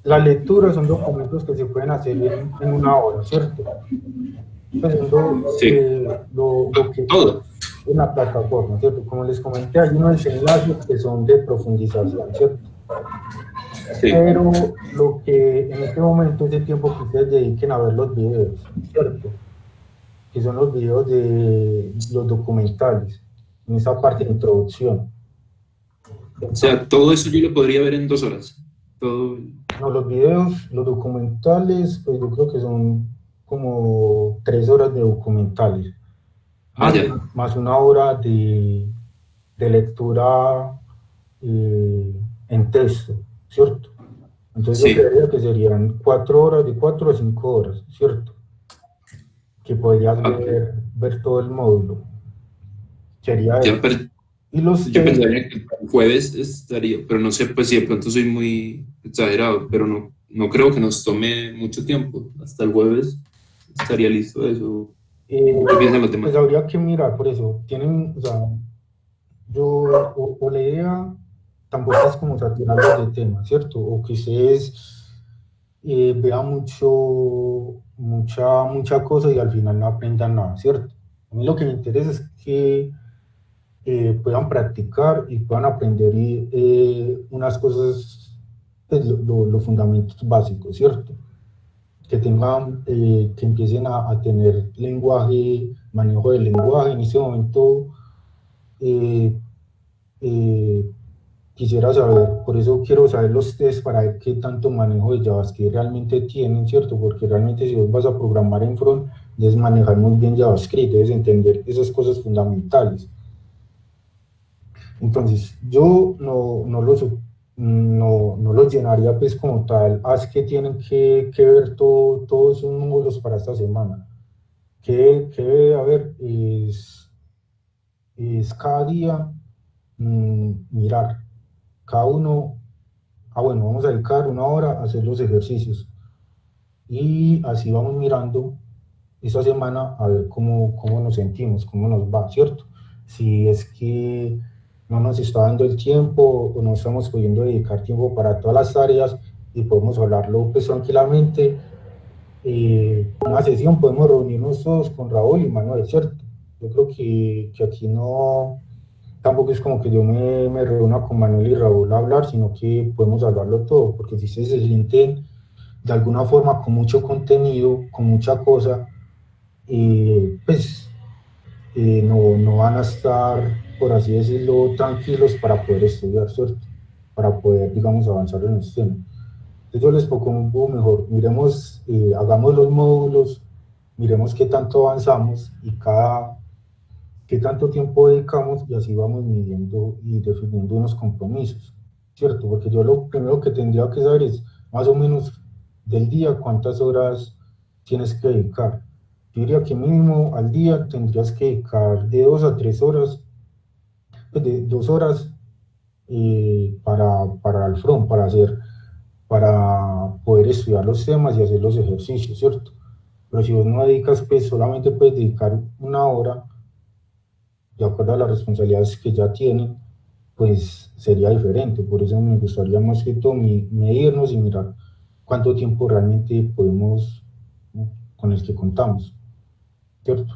la lectura son documentos que se pueden hacer en 1 hora, ¿cierto? Pues viendo Sí, lo que todo. en la plataforma, ¿cierto? Como les comenté, hay unos enlaces que son de profundización, ¿cierto? Sí, Pero lo que en este momento es el tiempo que ustedes dediquen a ver los videos, ¿cierto? Que son los videos de los documentales, en esa parte de introducción. o sea, todo eso yo lo podría ver en 2 horas. Todo. No, los videos, los documentales, pues yo creo que son como 3 horas de documentales, Ah, más, ya. más 1 hora de lectura en texto, ¿cierto? Entonces yo Sí, creería que serían 4 horas, de 4 a 5 horas, ¿cierto? Que podrías ok. ver todo el módulo. Sería Ya, eso. pero Y los yo test, pensaría que el jueves estaría, pero no sé, pues si de pronto soy muy exagerado, pero no creo que nos tome mucho tiempo. Hasta el jueves estaría listo eso. ¿Qué piensan los demás? pues habría que mirar, por eso, tienen, o sea, yo, o la idea tampoco es como saturarlos de tema, ¿cierto? O que ustedes vean mucha cosa y al final no aprendan nada, ¿cierto? A mí lo que me interesa es que puedan practicar y puedan aprender unas cosas, pues, los fundamentos básicos, ¿cierto? que tengan, que empiecen a tener lenguaje, manejo del lenguaje. En este momento eh, eh, quisiera saber, por eso quiero saber los test para ver qué tanto manejo de JavaScript realmente tienen, ¿cierto? Porque realmente si vos vas a programar en front, debes manejar muy bien JavaScript, debes entender esas cosas fundamentales. Entonces, yo no los llenaría pues como tal, haz que tienen que ver todos esos módulos para esta semana. Que debe haber es cada día mirar, cada uno, bueno, vamos a dedicar una hora a hacer los ejercicios y así vamos mirando esta semana a ver cómo nos sentimos, cómo nos va, ¿cierto? Si es que no nos está dando el tiempo o no estamos pudiendo dedicar tiempo para todas las áreas y podemos hablarlo pues tranquilamente. Una sesión podemos reunirnos todos con Raúl y Manuel, ¿cierto? Yo creo que aquí no, tampoco es como que yo me reúna con Manuel y Raúl a hablar, sino que podemos hablarlo todo, porque si ustedes se sienten de alguna forma con mucho contenido, con mucha cosa, pues no van a estar, por así decirlo, tranquilos para poder estudiar, ¿cierto? Para poder, digamos, avanzar en el tema. Entonces yo les propongo mejor, miremos, hagamos los módulos, miremos qué tanto avanzamos y qué tanto tiempo dedicamos y así vamos midiendo y definiendo unos compromisos, ¿cierto? Porque yo lo primero que tendría que saber es más o menos del día cuántas horas tienes que dedicar. Yo diría que mínimo al día tendrías que dedicar de 2 a 3 horas, pues de 2 horas para el front, para poder estudiar los temas y hacer los ejercicios, ¿cierto? Pero si vos no dedicas, pues solamente puedes dedicar una hora, de acuerdo a las responsabilidades que ya tienen, pues sería diferente. Por eso me gustaría más que todo medirnos y mirar cuánto tiempo realmente podemos, ¿no?, con el que contamos, ¿cierto?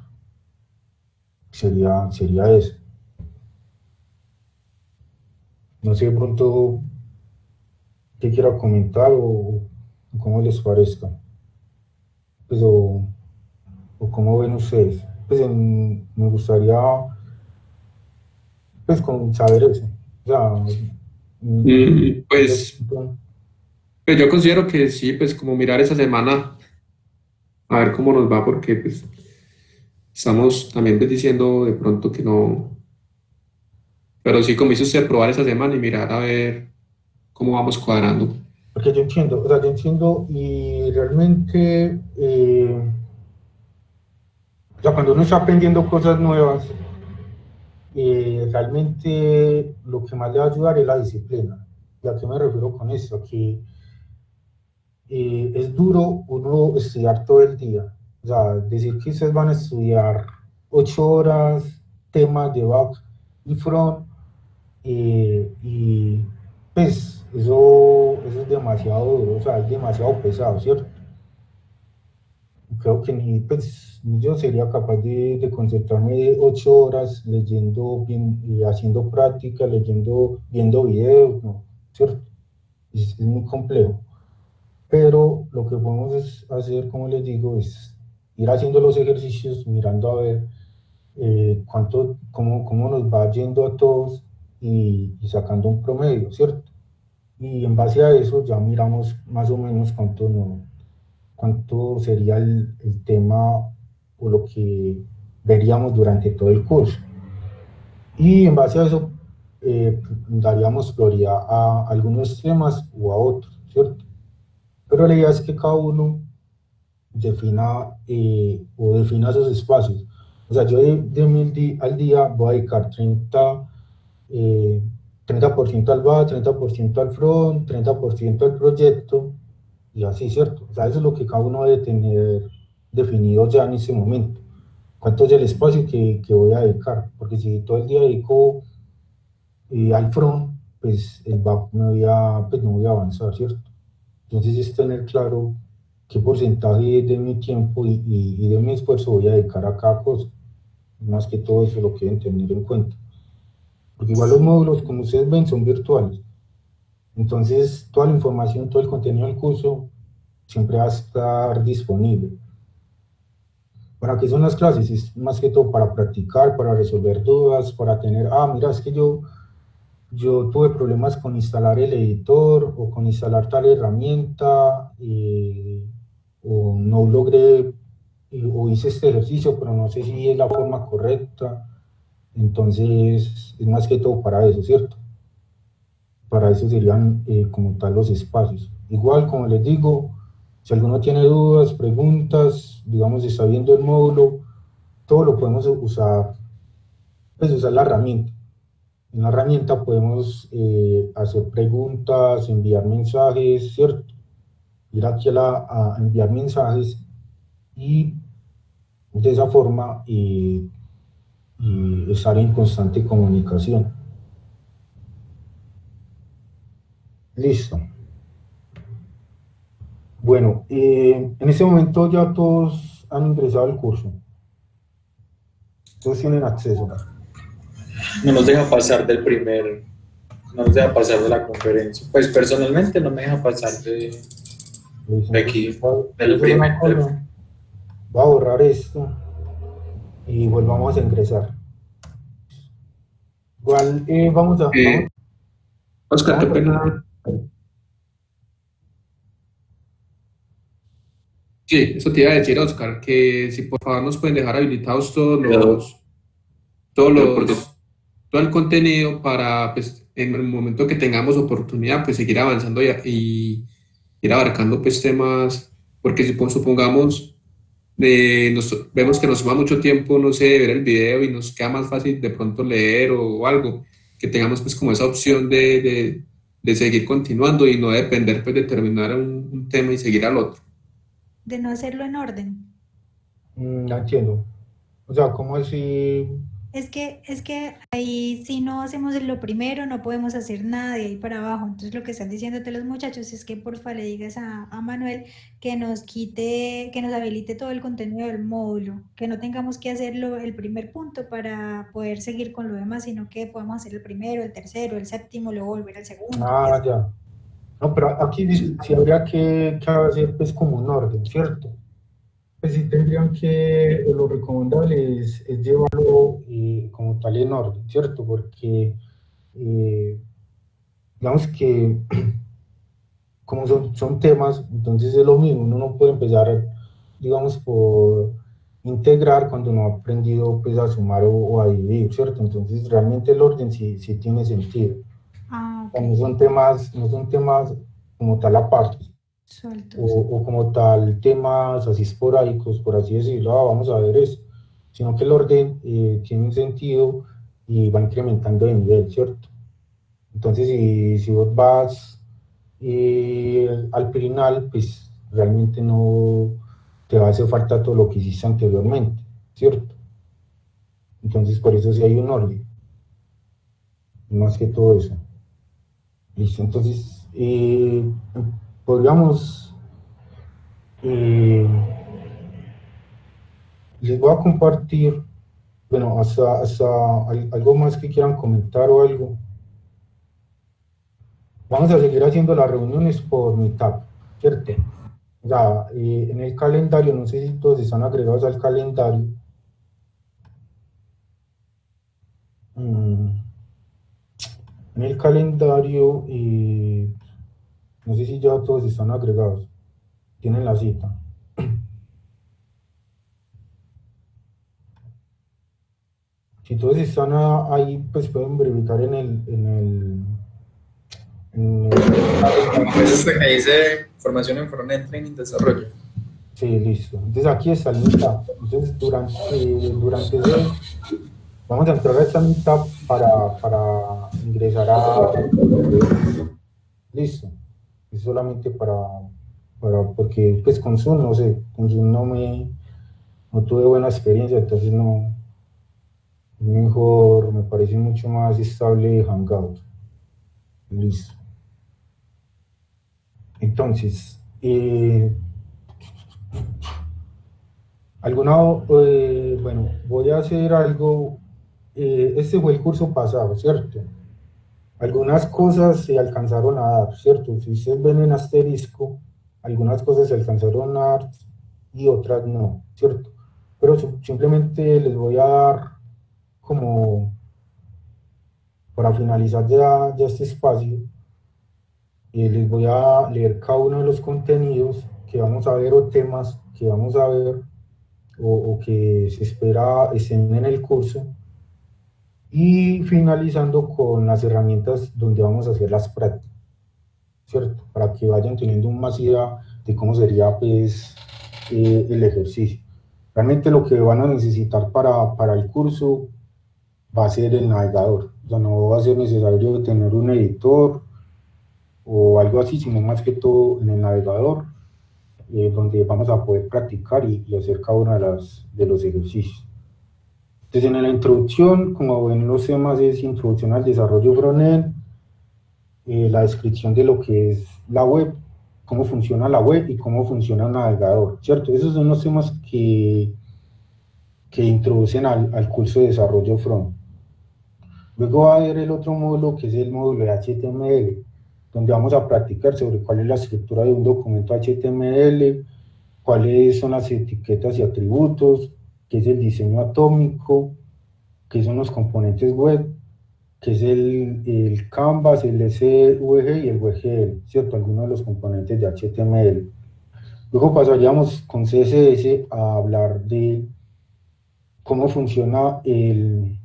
Sería eso. No sé de pronto qué quiera comentar o cómo les parezca. Pues, o cómo ven ustedes. Pues me gustaría pues con saber eso. O sea, de Pues, pronto, pues yo considero que sí, pues como mirar esa semana, a ver cómo nos va, porque pues estamos también pues, diciendo de pronto que no, pero sí, como hizo usted, probar esa semana y mirar a ver cómo vamos cuadrando. porque yo entiendo, o sea, yo entiendo y realmente, o sea, cuando uno está aprendiendo cosas nuevas, realmente lo que más le va a ayudar es la disciplina. ¿Y a qué me refiero con esto? Que es duro uno estudiar todo el día. O sea, decir que ustedes van a estudiar 8 horas temas de back y front, y pues eso es demasiado duro, o sea, es demasiado pesado, ¿cierto? Creo que ni yo sería capaz de concentrarme 8 horas leyendo, bien, haciendo práctica, leyendo, viendo videos, ¿no? ¿Cierto? Es muy complejo. Pero lo que podemos hacer, como les digo, es ir haciendo los ejercicios, mirando a ver cómo nos va yendo a todos y sacando un promedio, ¿cierto? Y en base a eso ya miramos más o menos cuánto sería el tema o lo que veríamos durante todo el curso. Y en base a eso daríamos prioridad a algunos temas o a otros, ¿cierto? Pero la idea es que cada uno defina esos espacios. O sea, yo de al día voy a dedicar 30% al back, 30% al front, 30% al proyecto, y así, ¿cierto? O sea, eso es lo que cada uno debe tener definido ya en ese momento. ¿Cuánto es el espacio que voy a dedicar? Porque si todo el día dedico al front, pues el back pues no voy a avanzar, ¿cierto? Entonces es tener claro qué porcentaje de mi tiempo y de mi esfuerzo voy a dedicar a cada cosa. Más que todo eso lo que deben tener en cuenta. Porque igual los módulos, como ustedes ven, son virtuales. Entonces toda la información, todo el contenido del curso siempre va a estar disponible. ¿Para qué son las clases? Es más que todo para practicar, para resolver dudas, para tener, mira, es que yo tuve problemas con instalar el editor o con instalar tal herramienta, o no logré, o hice este ejercicio, pero no sé si es la forma correcta. Entonces, es más que todo para eso, ¿cierto? Para eso serían como tal los espacios. Igual, como les digo, si alguno tiene dudas, preguntas, digamos, está viendo el módulo, todo lo podemos usar, pues usar la herramienta. En la herramienta podemos hacer preguntas, enviar mensajes, ¿cierto? Ir aquí a enviar mensajes y de esa forma y estar en constante comunicación. Listo. Bueno, en este momento ya todos han ingresado al curso. Todos tienen acceso. No nos deja pasar no nos deja pasar de la conferencia. Pues personalmente no me deja pasar de aquí, del primer. Voy a borrar esto y volvamos a ingresar. Igual vamos a... Oscar, qué pena. Sí, eso te iba a decir, Oscar, que si por favor nos pueden dejar habilitados todo el contenido para, pues, en el momento que tengamos oportunidad, pues seguir avanzando y ir abarcando pues temas, porque si supongamos, vemos que nos toma mucho tiempo, no sé, ver el video y nos queda más fácil de pronto leer o algo, que tengamos pues como esa opción de seguir continuando y no depender pues de terminar un tema y seguir al otro. De no hacerlo en orden. No entiendo. O sea, ¿cómo así? Es que ahí si no hacemos lo primero no podemos hacer nada de ahí para abajo. Entonces lo que están diciéndote los muchachos es que porfa le digas a Manuel que nos quite, que nos habilite todo el contenido del módulo, que no tengamos que hacerlo el primer punto para poder seguir con lo demás, sino que podamos hacer el primero, el tercero, el séptimo, luego volver al segundo. Ya. No, pero aquí sí habría que hacer pues como un orden, ¿cierto? Pues sí tendrían que, lo recomendable es llevarlo como tal en orden, ¿cierto? Porque digamos que como son temas, entonces es lo mismo, uno no puede empezar, digamos, por integrar cuando no ha aprendido pues a sumar o a dividir, ¿cierto? Entonces realmente el orden sí tiene sentido. Okay. No son temas como tal aparte. O como tal temas así esporádicos, por así decirlo, vamos a ver eso, sino que el orden tiene un sentido y va incrementando de nivel, ¿cierto? Entonces, si vos vas al final, pues realmente no te va a hacer falta todo lo que hiciste anteriormente, ¿cierto? Entonces, por eso sí hay un orden, más que todo eso. Listo, entonces, podríamos... les voy a compartir, bueno, hasta algo más que quieran comentar o algo. Vamos a seguir haciendo las reuniones por Meetup, ¿cierto? O sea, en el calendario, no sé si todos están agregados al calendario. En el calendario, no sé si ya todos están agregados, tienen la cita. Si todos están ahí, pues pueden verificar en el Pues este que dice formación en frontend, training, desarrollo. Sí, listo. Entonces aquí está el Meetup. Entonces durante ese, vamos a entrar a esta Meetup para ingresar a... Listo. Es solamente porque pues con Zoom, no sé, con Zoom no tuve buena experiencia, entonces no, mejor, me parece mucho más estable Hangout. Listo. Entonces, bueno, voy a hacer algo, este fue el curso pasado, ¿cierto? Algunas cosas se alcanzaron a dar, ¿cierto? Si ustedes ven en asterisco, algunas cosas se alcanzaron a dar y otras no, ¿cierto? Pero simplemente les voy a dar como, para finalizar ya este espacio, les voy a leer cada uno de los contenidos que vamos a ver o temas que vamos a ver o que se espera estén en el curso, y finalizando con las herramientas donde vamos a hacer las prácticas, ¿cierto? Para que vayan teniendo más idea de cómo sería pues, el ejercicio. Realmente lo que van a necesitar para el curso va a ser el navegador. O sea, no va a ser necesario tener un editor o algo así, sino más que todo en el navegador, donde vamos a poder practicar y hacer cada uno de los ejercicios. Entonces, en la introducción, como ven, los temas es introducción al desarrollo frontend, la descripción de lo que es la web, cómo funciona la web y cómo funciona el navegador, ¿cierto? Esos son los temas que introducen al curso de desarrollo front. Luego va a haber el otro módulo, que es el módulo de HTML, donde vamos a practicar sobre cuál es la estructura de un documento HTML, cuáles son las etiquetas y atributos, qué es el diseño atómico, qué son los componentes web, qué es el Canvas, el SVG y el WGL, ¿cierto? Algunos de los componentes de HTML. Luego pasaríamos con CSS a hablar de cómo funciona el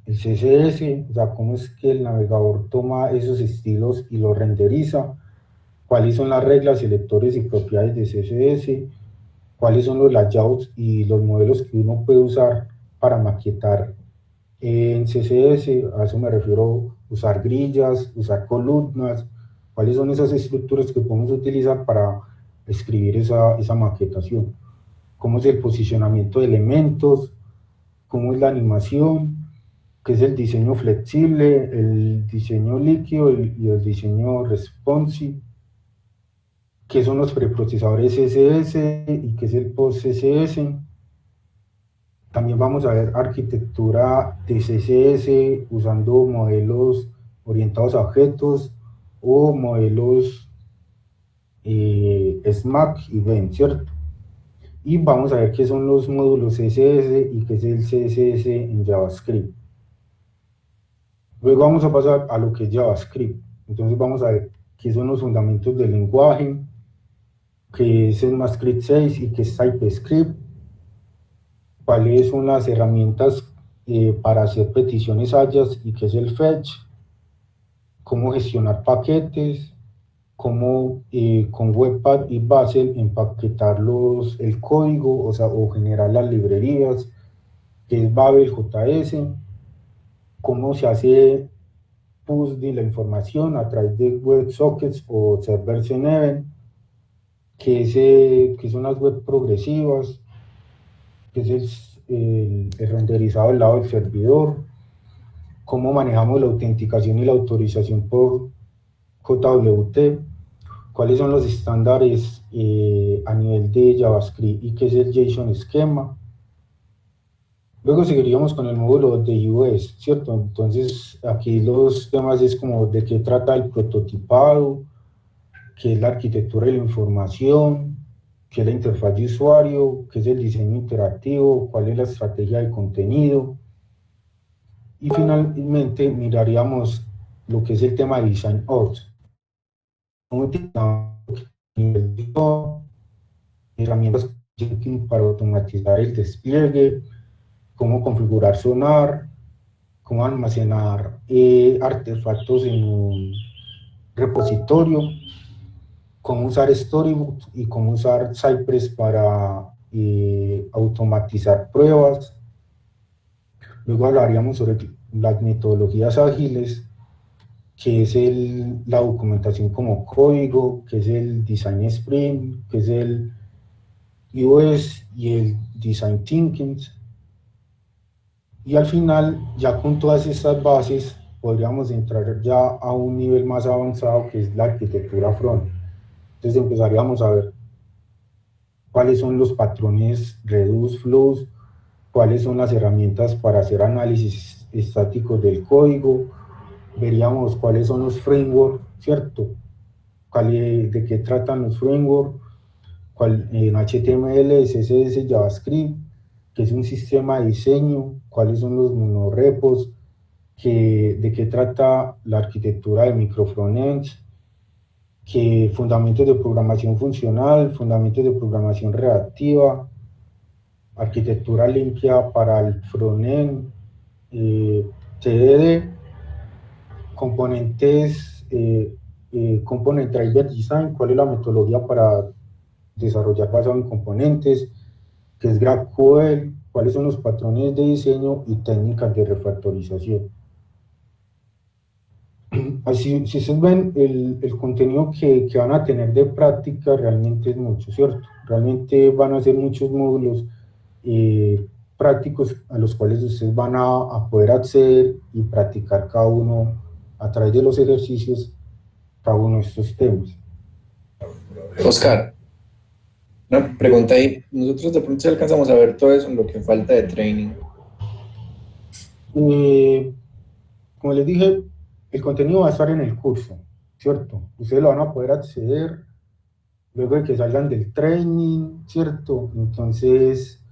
CSS, o sea, cómo es que el navegador toma esos estilos y los renderiza, cuáles son las reglas, selectores y propiedades de CSS, cuáles son los layouts y los modelos que uno puede usar para maquetar en CSS. A eso me refiero, usar grillas, usar columnas, cuáles son esas estructuras que podemos utilizar para escribir esa maquetación, cómo es el posicionamiento de elementos, cómo es la animación, qué es el diseño flexible, el diseño líquido y el diseño responsive, qué son los preprocesadores CSS y qué es el post CSS. También vamos a ver arquitectura de CSS usando modelos orientados a objetos o modelos SMAC y VEN, ¿cierto? Y vamos a ver qué son los módulos CSS y qué es el CSS en JavaScript. Luego vamos a pasar a lo que es JavaScript. Entonces vamos a ver qué son los fundamentos del lenguaje, qué es el ECMAScript 6 y qué es TypeScript, cuáles son las herramientas para hacer peticiones AJAX y qué es el fetch, cómo gestionar paquetes, cómo con Webpack y Basel empaquetar el código, o generar las librerías, qué es Babel JS, cómo se hace push de la información a través de WebSockets o Servers en Event, qué son las web progresivas, qué es el renderizado del lado del servidor, cómo manejamos la autenticación y la autorización por JWT, cuáles son los estándares a nivel de JavaScript y qué es el JSON esquema. Luego seguiríamos con el módulo de UX, ¿cierto? Entonces aquí los temas es como de qué trata el prototipado, qué es la arquitectura de la información, qué es la interfaz de usuario, qué es el diseño interactivo, cuál es la estrategia de contenido. Y finalmente miraríamos lo que es el tema de Design Ops. Cómo utilizamos herramientas para automatizar el despliegue, cómo configurar Sonar, cómo almacenar artefactos en un repositorio, cómo usar Storybook y cómo usar Cypress para automatizar pruebas. Luego hablaríamos sobre las metodologías ágiles, que es la documentación como código, que es el Design Sprint, que es el UX y el Design Thinking. Y al final, ya con todas estas bases, podríamos entrar ya a un nivel más avanzado, que es la arquitectura front. Entonces empezaríamos a ver cuáles son los patrones Reduce, Flows, cuáles son las herramientas para hacer análisis estáticos del código, veríamos cuáles son los frameworks, ¿cierto? de qué tratan los frameworks, en HTML, CSS, JavaScript, qué es un sistema de diseño, cuáles son los monorepos, de qué trata la arquitectura de microfrontends, que fundamentos de programación funcional, fundamentos de programación reactiva, arquitectura limpia para el frontend, TDD, componentes, component driver design, cuál es la metodología para desarrollar basado en componentes, qué es GraphQL, cuáles son los patrones de diseño y técnicas de refactorización. Así, si ustedes ven, el contenido que van a tener de práctica realmente es mucho, ¿cierto? Realmente van a ser muchos módulos prácticos a los cuales ustedes van a poder acceder y practicar cada uno a través de los ejercicios, cada uno de estos temas. Oscar, una pregunta ahí. Nosotros de pronto sí alcanzamos a ver todo eso en lo que falta de training. Como les dije, el contenido va a estar en el curso, ¿cierto? Ustedes lo van a poder acceder luego de que salgan del training, ¿cierto? Entonces,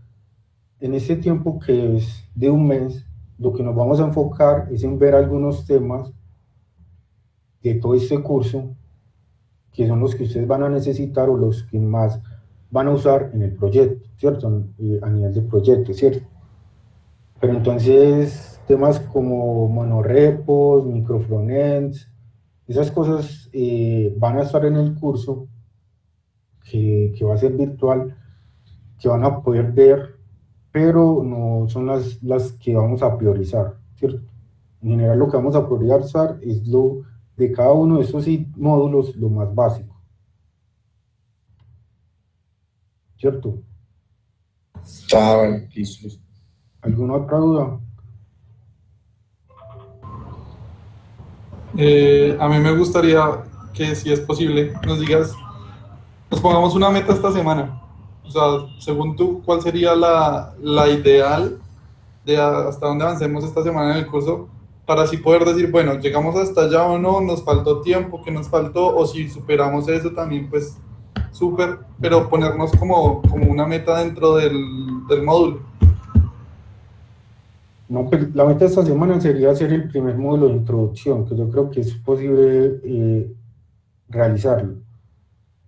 en este tiempo que es de un mes, lo que nos vamos a enfocar es en ver algunos temas de todo este curso, que son los que ustedes van a necesitar o los que más van a usar en el proyecto, ¿cierto? A nivel de proyecto, ¿cierto? Pero entonces, temas como monorepos, microfrontends, esas cosas van a estar en el curso, que va a ser virtual, que van a poder ver, pero no son las que vamos a priorizar, ¿cierto? En general lo que vamos a priorizar es lo de cada uno de esos módulos, lo más básico, ¿cierto? Bueno, listo. ¿Alguna otra duda? A mí me gustaría que, si es posible, nos digas, nos pongamos una meta esta semana. O sea, según tú, ¿cuál sería la ideal de hasta dónde avancemos esta semana en el curso? Para así poder decir, bueno, llegamos hasta allá o no, nos faltó tiempo, ¿qué nos faltó? O si superamos eso también, pues súper, pero ponernos como una meta dentro del módulo. No, pues, la meta de esta semana sería hacer el primer módulo de introducción, que yo creo que es posible realizarlo.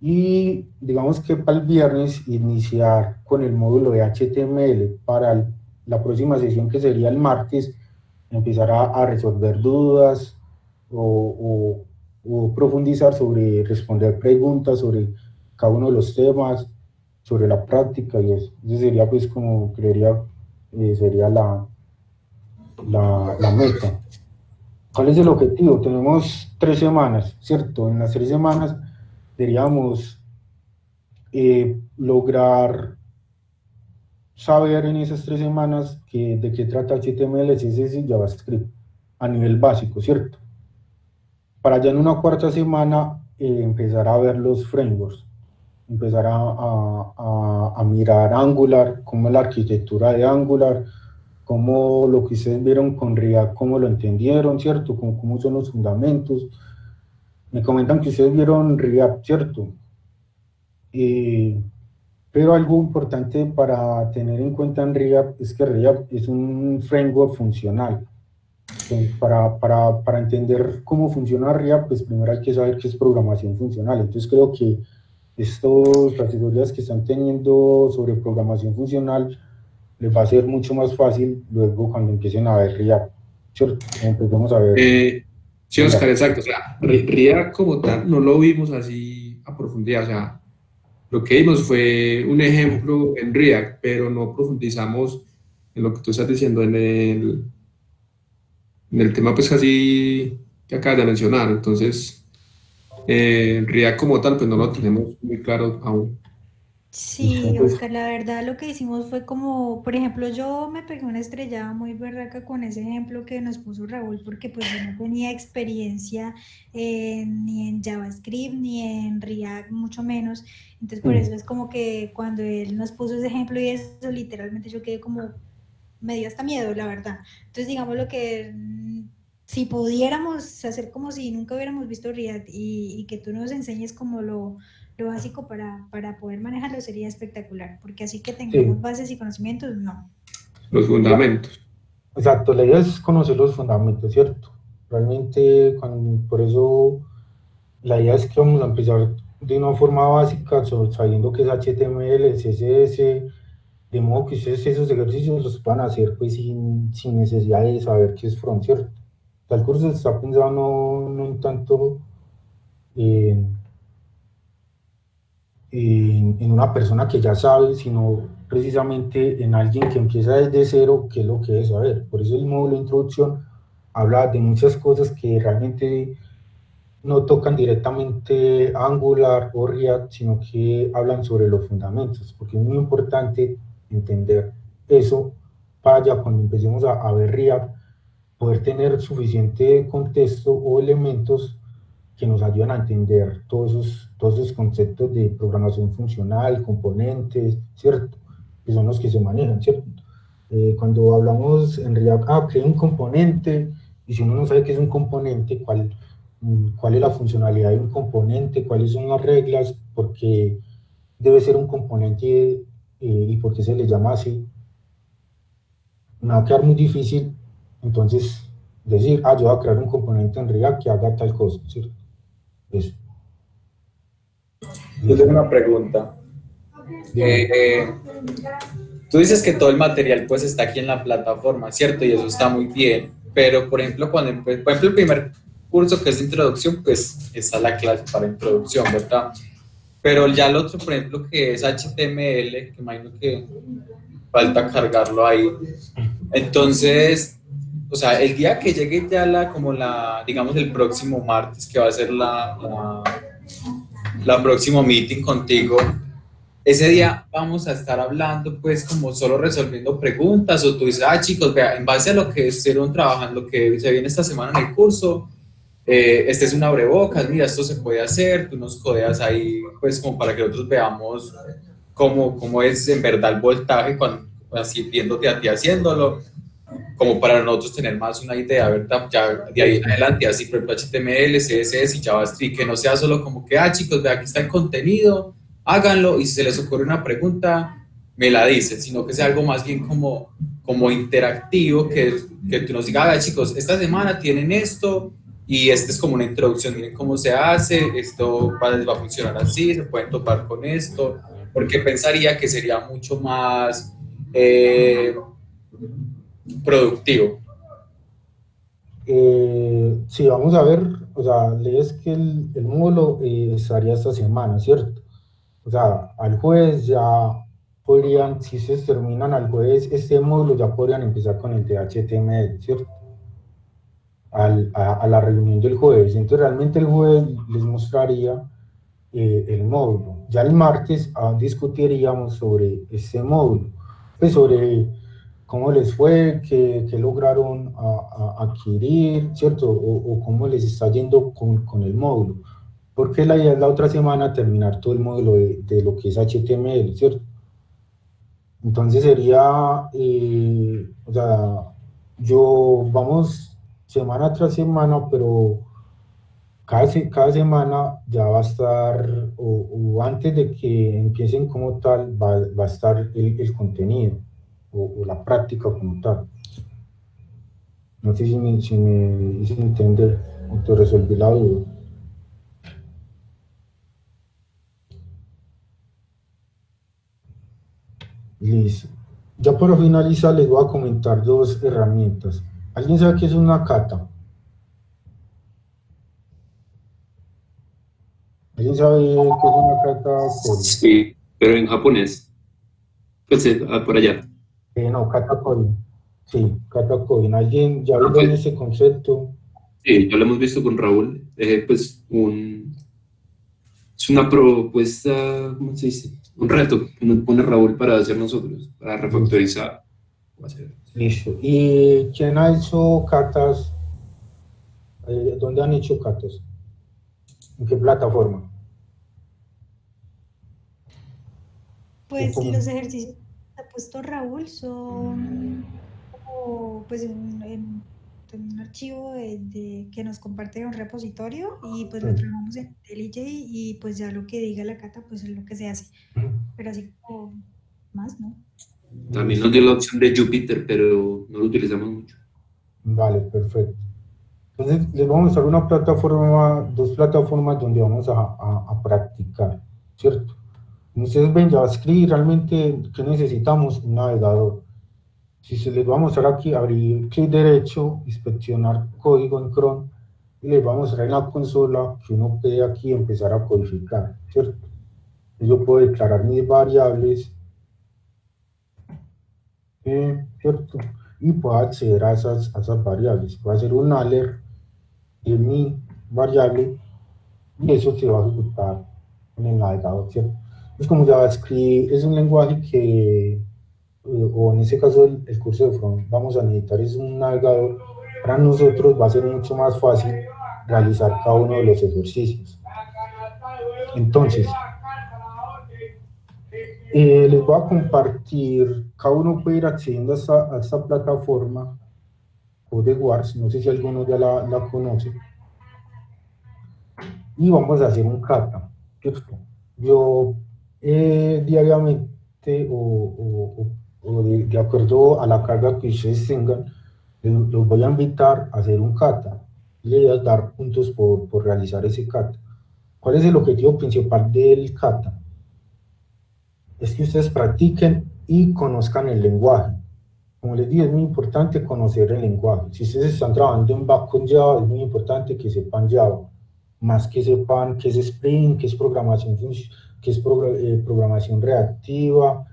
Y digamos que para el viernes iniciar con el módulo de HTML para la próxima sesión, que sería el martes, empezar a resolver dudas o profundizar sobre responder preguntas sobre cada uno de los temas, sobre la práctica y eso. Eso sería pues como creería sería la meta. ¿Cuál es el objetivo? Tenemos 3 semanas, ¿cierto? En las 3 semanas deberíamos lograr saber en esas 3 semanas de qué trata HTML, CSS y JavaScript a nivel básico, ¿cierto? Para ya en una cuarta semana empezar a ver los frameworks, empezar a mirar Angular, cómo es la arquitectura de Angular, cómo lo que ustedes vieron con React, cómo lo entendieron, ¿cierto? Cómo son los fundamentos. Me comentan que ustedes vieron React, ¿cierto? Pero algo importante para tener en cuenta en React es que React es un framework funcional. Entonces, para entender cómo funciona React, pues primero hay que saber qué es programación funcional. Entonces creo que estas asesorías que están teniendo sobre programación funcional les va a ser mucho más fácil luego cuando empiecen a ver React, ¿cierto? Empecemos a ver. Sí, Oscar, exacto. O sea, React como tal no lo vimos así a profundidad. O sea, lo que vimos fue un ejemplo en React, pero no profundizamos en lo que tú estás diciendo en el tema pues casi que acabas de mencionar. Entonces, React como tal, pues no lo tenemos muy claro aún. Sí, Oscar, la verdad lo que hicimos fue como, por ejemplo, yo me pegué una estrellada muy berraca con ese ejemplo que nos puso Raúl, porque pues yo no tenía experiencia ni en JavaScript ni en React, mucho menos. Entonces por eso es como que cuando él nos puso ese ejemplo y eso, literalmente yo quedé como, me dio hasta miedo, la verdad. Entonces digamos lo que si pudiéramos hacer como si nunca hubiéramos visto React y que tú nos enseñes como lo básico para poder manejarlo sería espectacular, porque así que tengamos Sí, bases y conocimientos, no. Los fundamentos. exacto, la idea es conocer los fundamentos, ¿cierto? Realmente, por eso la idea es que vamos a empezar de una forma básica, sabiendo que es HTML, CSS, de modo que ustedes esos ejercicios los puedan hacer pues sin necesidad de saber qué es front, ¿cierto? O sea, el curso está pensado no en tanto en una persona que ya sabe, sino precisamente en alguien que empieza desde cero, qué es lo que debe saber. Por eso el módulo de introducción habla de muchas cosas que realmente no tocan directamente Angular o React, sino que hablan sobre los fundamentos, porque es muy importante entender eso para ya cuando empecemos a ver React, poder tener suficiente contexto o elementos que nos ayudan a entender todos esos conceptos de programación funcional, componentes, ¿cierto? Que son los que se manejan, ¿cierto? Cuando hablamos en React, que hay un componente, y si uno no sabe qué es un componente, cuál es la funcionalidad de un componente, cuáles son las reglas, por qué debe ser un componente y por qué se le llama así, me va a quedar muy difícil, entonces, decir, yo voy a crear un componente en React que haga tal cosa, ¿cierto? Eso. Yo tengo una pregunta. Dígame. Tú dices que todo el material pues está aquí en la plataforma, ¿cierto? Y eso está muy bien. Pero, por ejemplo, por ejemplo, el primer curso que es de introducción, pues está la clase para introducción, ¿verdad? Pero ya el otro, por ejemplo, que es HTML, que imagino que falta cargarlo ahí. Entonces, o sea, el día que llegue ya digamos, el próximo martes, que va a ser la próximo meeting contigo, ese día vamos a estar hablando, pues, como solo resolviendo preguntas, o tú dices, chicos, vea, en base a lo que estuvieron trabajando, que se viene esta semana en el curso, este es un abrebocas, mira, esto se puede hacer, tú nos codeas ahí, pues, como para que nosotros veamos cómo es en verdad el voltaje, así viéndote a ti haciéndolo, como para nosotros tener más una idea, ¿verdad? Ya de ahí en adelante, así por ejemplo HTML, CSS y JavaScript, que no sea solo como que, chicos, vea, aquí está el contenido, háganlo, y si se les ocurre una pregunta, me la dicen, sino que sea algo más bien como interactivo, que tú nos digas, chicos, esta semana tienen esto, y esta es como una introducción, miren cómo se hace, esto va a funcionar así, se pueden topar con esto, porque pensaría que sería mucho más productivo. Sí, vamos a ver, o sea, lees que el módulo estaría esta semana, ¿cierto? O sea, al jueves ya podrían, si se terminan al jueves este módulo, ya podrían empezar con el de HTML, ¿cierto? A la reunión del jueves. Entonces, realmente el jueves les mostraría el módulo. Ya el martes discutiríamos sobre este módulo, pues sobre cómo les fue, qué lograron adquirir, ¿cierto? O cómo les está yendo con el módulo. Porque la idea es la otra semana terminar todo el módulo de lo que es HTML, ¿cierto? Entonces sería, o sea, vamos semana tras semana, pero cada semana ya va a estar, o antes de que empiecen como tal, va a estar el contenido o la práctica como tal. No sé si me hice entender o te resolví la duda. Listo. Ya para finalizar les voy a comentar dos herramientas. ¿Alguien sabe qué es una kata? ¿Alguien sabe qué es una kata, Cori? Sí, pero en japonés. Pues por allá. No, kata Cori. Sí, kata Cori. ¿Alguien ya Ah, vieron pues, ese concepto? sí, ya lo hemos visto con Raúl. Pues es una propuesta, ¿cómo se dice? Un reto que nos pone Raúl para hacer nosotros, para Listo. refactorizar. Listo. ¿Y quién ha hecho katas? ¿Dónde han hecho katas? ¿En qué plataforma? ¿O Pues cómo? los ejercicios que ha puesto Raúl son como, pues, en un archivo que nos comparte un repositorio y pues lo trabajamos en IntelliJ y pues ya lo que diga la cata pues es lo que se hace. Pero así como más, ¿no? También nos dio la opción de Jupyter, pero no lo utilizamos mucho. Vale, perfecto. Entonces, les vamos a mostrar una plataforma, dos plataformas donde vamos a practicar, ¿cierto? Ustedes ven JavaScript, realmente, ¿qué necesitamos? Un navegador. Si se les va a mostrar aquí, abrir clic derecho, inspeccionar código en Chrome, y les va a mostrar en la consola que uno puede aquí empezar a codificar, ¿cierto? Yo puedo declarar mis variables, ¿cierto? Y puedo acceder a esas variables. Puedo hacer un alert de mi variable y eso se va a ejecutar en el navegador, ¿cierto? Es como JavaScript, es un lenguaje que, o en este caso el curso de front, vamos a necesitar es un navegador. Para nosotros va a ser mucho más fácil realizar cada uno de los ejercicios. Entonces, les voy a compartir, cada uno puede ir accediendo a esta plataforma, CodeWars, no sé si alguno ya la conoce, y vamos a hacer un kata, ¿cierto? Yo diariamente o de acuerdo a la carga que ustedes tengan, los voy a invitar a hacer un kata y les voy a dar puntos por realizar ese kata. ¿Cuál es el objetivo principal del kata? Es que ustedes practiquen y conozcan el lenguaje. Como les digo, es muy importante conocer el lenguaje. Si ustedes están trabajando en back con Java, es muy importante que sepan Java, más que sepan qué es Spring, qué es programación, qué es programación reactiva.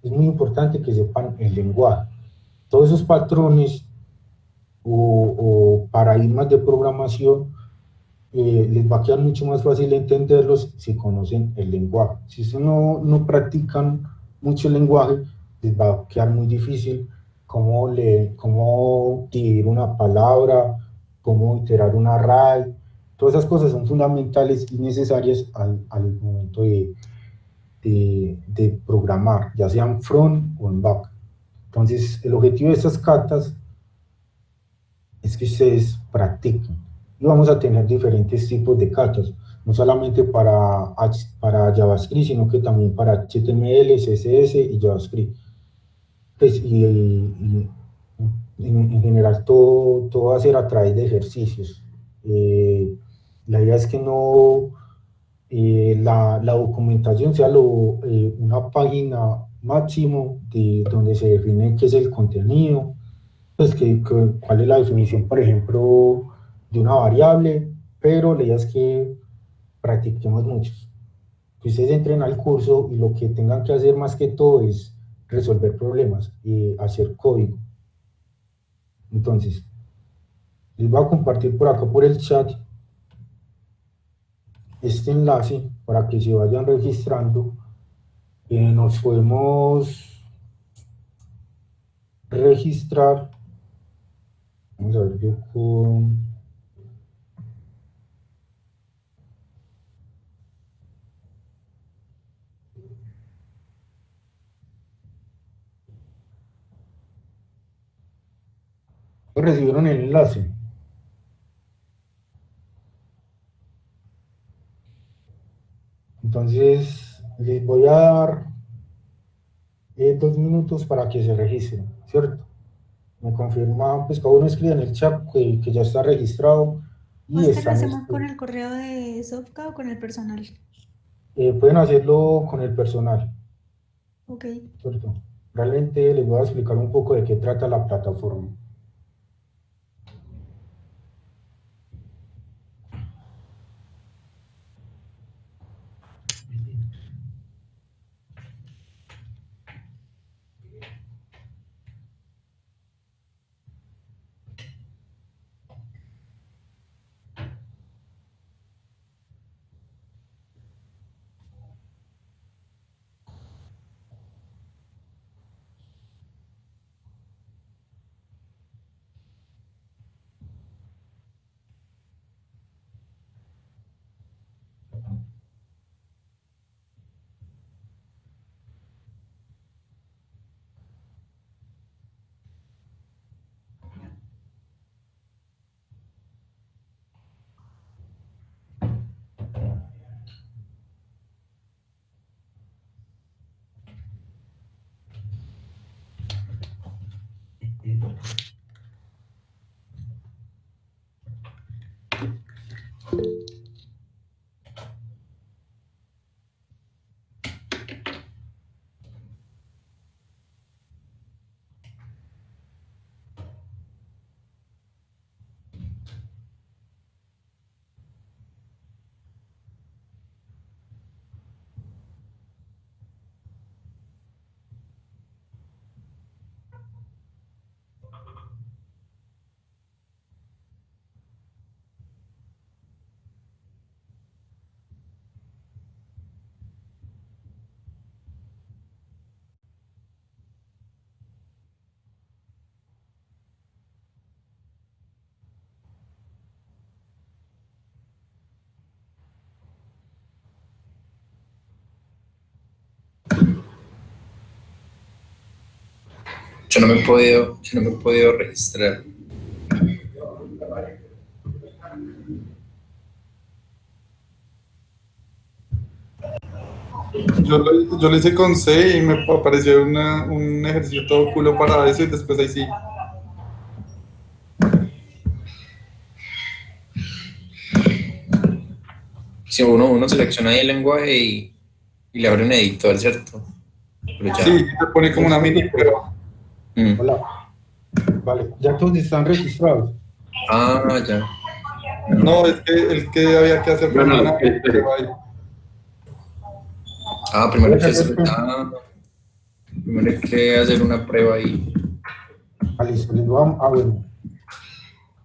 Es muy importante que sepan el lenguaje. Todos esos patrones o paradigmas de programación les va a quedar mucho más fácil entenderlos si conocen el lenguaje. Si ustedes no practican mucho el lenguaje, les va a quedar muy difícil cómo dividir una palabra, cómo iterar un array. Todas esas cosas son fundamentales y necesarias al momento de programar, ya sean front o en back. Entonces, el objetivo de estas cartas es que ustedes practiquen. Y vamos a tener diferentes tipos de catas, no solamente para JavaScript, sino que también para HTML, CSS y JavaScript. Pues, en general todo va a ser a través de ejercicios. La idea es que no la documentación sea una página máximo donde se define qué es el contenido, pues cuál es la definición, por ejemplo, de una variable, pero la idea es que practiquemos muchos. Que ustedes entren al curso y lo que tengan que hacer más que todo es resolver problemas y hacer código. Entonces, les voy a compartir por acá por el chat este enlace para que se vayan registrando. Nos podemos registrar. Vamos a ver yo con... Recibieron el enlace. Entonces, les voy a dar 2 minutos para que se registren, ¿cierto? Me confirma, pues cada uno escribe en el chat que ya está registrado y Oscar, ¿lo están, hacemos con el correo de Sofka o con el personal? pueden hacerlo con el personal, Ok. ¿cierto? Realmente les voy a explicar un poco de qué trata la plataforma. Yo no me he podido registrar. Yo lo hice con C y me apareció un ejercicio todo culo para eso y después ahí sí. Si uno selecciona ahí el lenguaje y le abre un editor, ¿cierto? Pero ya. Sí, te pone como una mini prueba. Hola. Vale, ya todos están registrados. Ah, ya. No, es que el que había que hacer No, primero no, una prueba ahí. Primero hay que hacer una prueba ahí. Ah, listo, les bueno,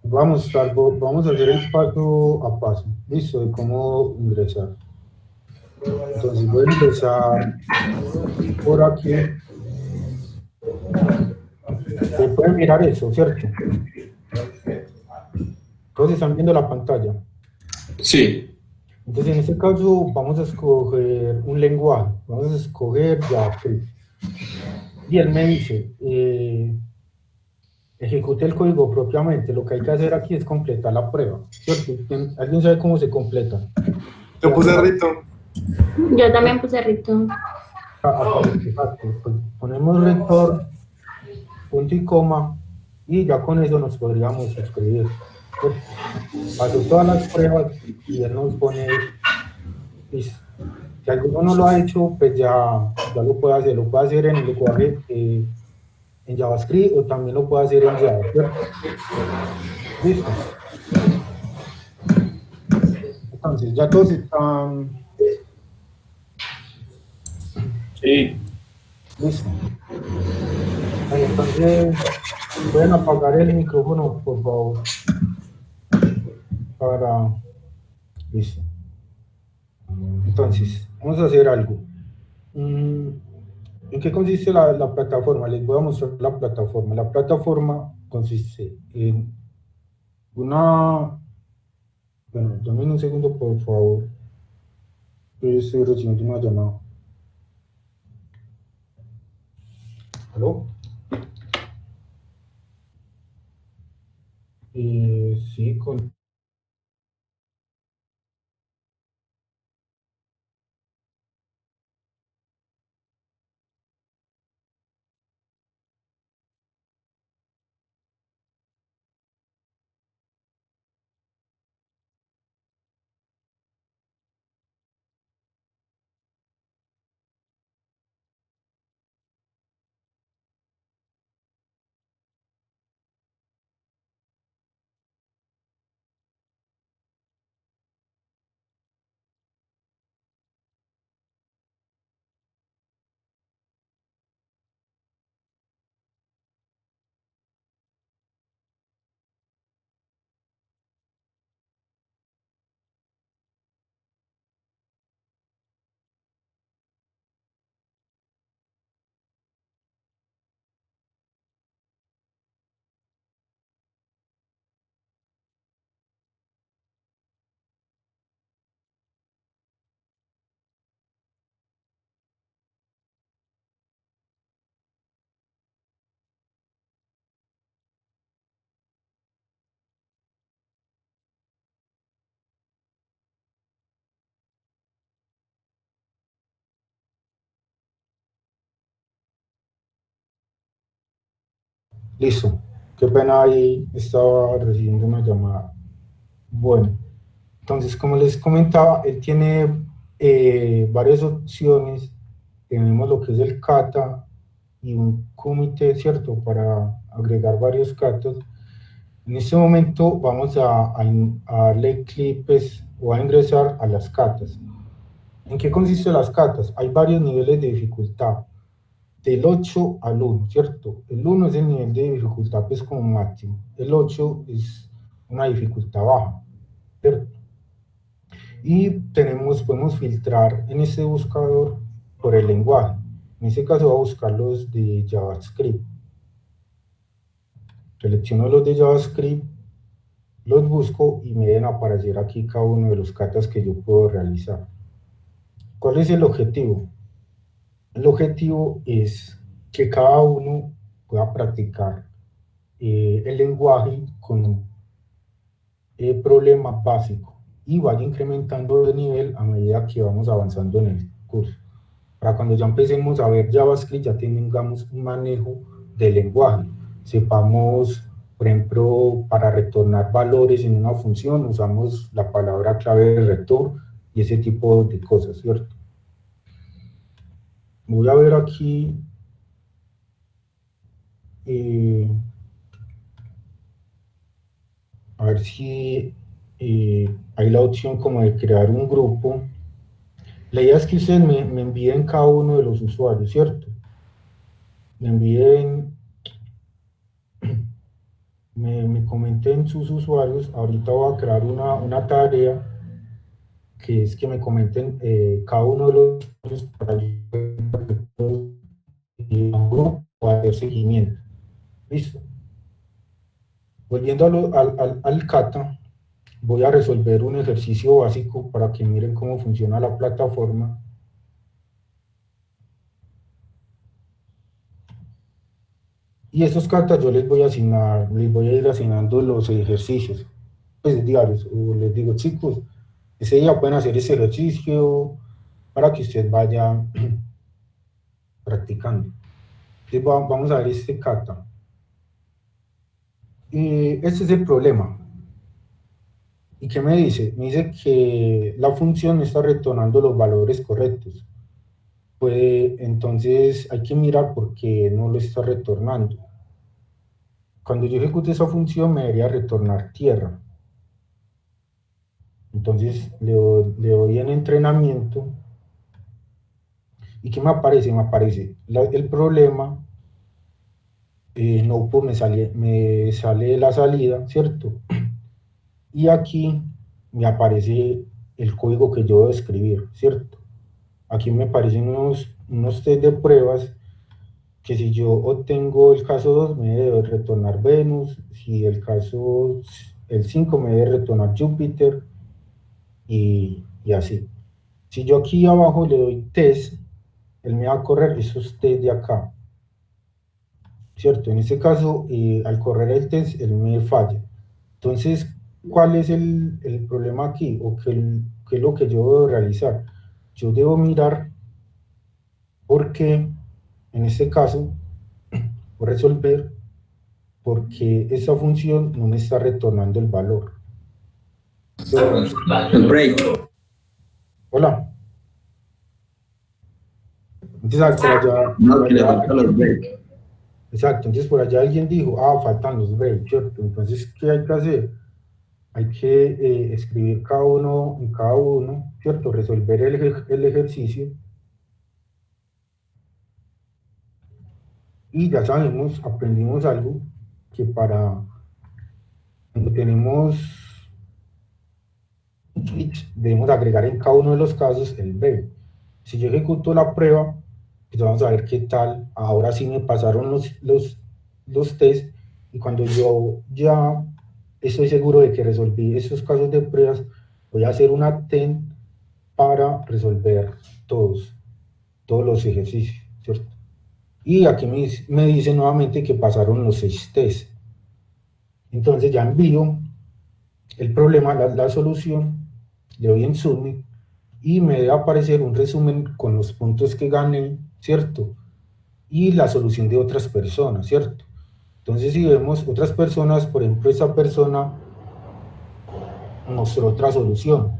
vamos a hacer el paso a paso, listo, de cómo ingresar. Entonces voy a empezar por aquí. Pueden mirar eso, ¿cierto? Todos están viendo la pantalla. Sí. Entonces, en este caso, vamos a escoger un lenguaje. Vamos a escoger JavaScript. Y él me dice, ejecute el código propiamente. Lo que hay que hacer aquí es completar la prueba, ¿cierto? ¿Alguien sabe cómo se completa? Yo puse Rito. Yo también puse Rito. Exacto. Pues ponemos return, punto y coma, y ya con eso nos podríamos suscribir. Pasó todas las pruebas y él nos pone, listo. Si alguno no lo ha hecho, pues ya lo puede hacer. Lo puede hacer en el lenguaje en JavaScript o también lo puede hacer en Java, ¿cierto? Listo. Entonces, ya todos están. Sí. Listo. Entonces, pueden apagar el micrófono, por favor. Listo. Entonces, vamos a hacer algo. ¿En qué consiste la plataforma? Les voy a mostrar la plataforma. La plataforma consiste en una... Bueno, dame un segundo, por favor. Yo estoy recibiendo una llamada. ¿Aló? Sí, listo. Qué pena, ahí estaba recibiendo una llamada. Bueno, entonces, como les comentaba, él tiene varias opciones. Tenemos lo que es el kata y un comité, ¿cierto? Para agregar varios katas. En este momento vamos a darle clic, pues, o a ingresar a las catas. ¿En qué consisten las catas? Hay varios niveles de dificultad, del 8 al 1, ¿cierto? El 1 es el nivel de dificultad, pues, como máximo. El 8 es una dificultad baja, ¿cierto? Y podemos filtrar en este buscador por el lenguaje. En este caso voy a buscar los de JavaScript. Selecciono los de JavaScript, los busco y me deben aparecer aquí cada uno de los katas que yo puedo realizar. ¿Cuál es el objetivo? El objetivo es que cada uno pueda practicar el lenguaje con un problema básico y vaya incrementando de nivel a medida que vamos avanzando en el curso. Para cuando ya empecemos a ver JavaScript ya tengamos un manejo del lenguaje, sepamos, por ejemplo, para retornar valores en una función usamos la palabra clave de return y ese tipo de cosas, ¿cierto? Voy a ver aquí a ver si hay la opción como de crear un grupo. La idea es que ustedes me envíen cada uno de los usuarios, ¿cierto? Me envíen, me comenten sus usuarios. Ahorita voy a crear una tarea que es que me comenten cada uno de los usuarios para un grupo o hacer seguimiento. Listo. Volviendo al kata, voy a resolver un ejercicio básico para que miren cómo funciona la plataforma. Y estos katas yo les voy a ir asignando los ejercicios, pues diarios, o les digo, chicos, ese día pueden hacer ese ejercicio para que usted vaya practicando. Entonces vamos a ver este kata. Este es el problema. ¿Y qué me dice? Me dice que la función no está retornando los valores correctos. Pues entonces hay que mirar por qué no lo está retornando. Cuando yo ejecute esa función me debería retornar tierra. Entonces le doy en entrenamiento. ¿Y qué me aparece? Me aparece el problema. No, pues me sale la salida, ¿cierto? Y aquí me aparece el código que yo debo escribir, ¿cierto? Aquí me aparecen unos test de pruebas que si yo obtengo el caso 2 me debe retornar Venus, si el 5 me debe retornar Júpiter y así. Si yo aquí abajo le doy test, él me va a correr esos test de acá, ¿cierto? En este caso, al correr el test, él me falla. Entonces, ¿cuál es el problema aquí? ¿O qué es lo que yo debo realizar? Yo debo mirar por qué, en este caso, o resolver por qué esa función no me está retornando el valor. El break. Hola. Entonces, por allá, No, que le faltan los break. exacto, entonces por allá alguien dijo, faltan los breaks, ¿cierto? Entonces, ¿qué hay que hacer? Hay que escribir cada uno, ¿cierto? Resolver el ejercicio. Y ya sabemos, aprendimos algo, que cuando tenemos un switch, debemos agregar en cada uno de los casos el break. Si yo ejecuto la prueba, pues vamos a ver qué tal. Ahora sí me pasaron los test, y cuando yo ya estoy seguro de que resolví esos casos de pruebas, voy a hacer una TEN para resolver todos los ejercicios, ¿cierto? Y aquí me dice nuevamente que pasaron los 6 test. Entonces ya envío el problema, la solución, le doy en Submit y me debe aparecer un resumen con los puntos que gané, ¿cierto? Y la solución de otras personas, ¿cierto? Entonces, si vemos otras personas, por ejemplo, esta persona mostró otra solución,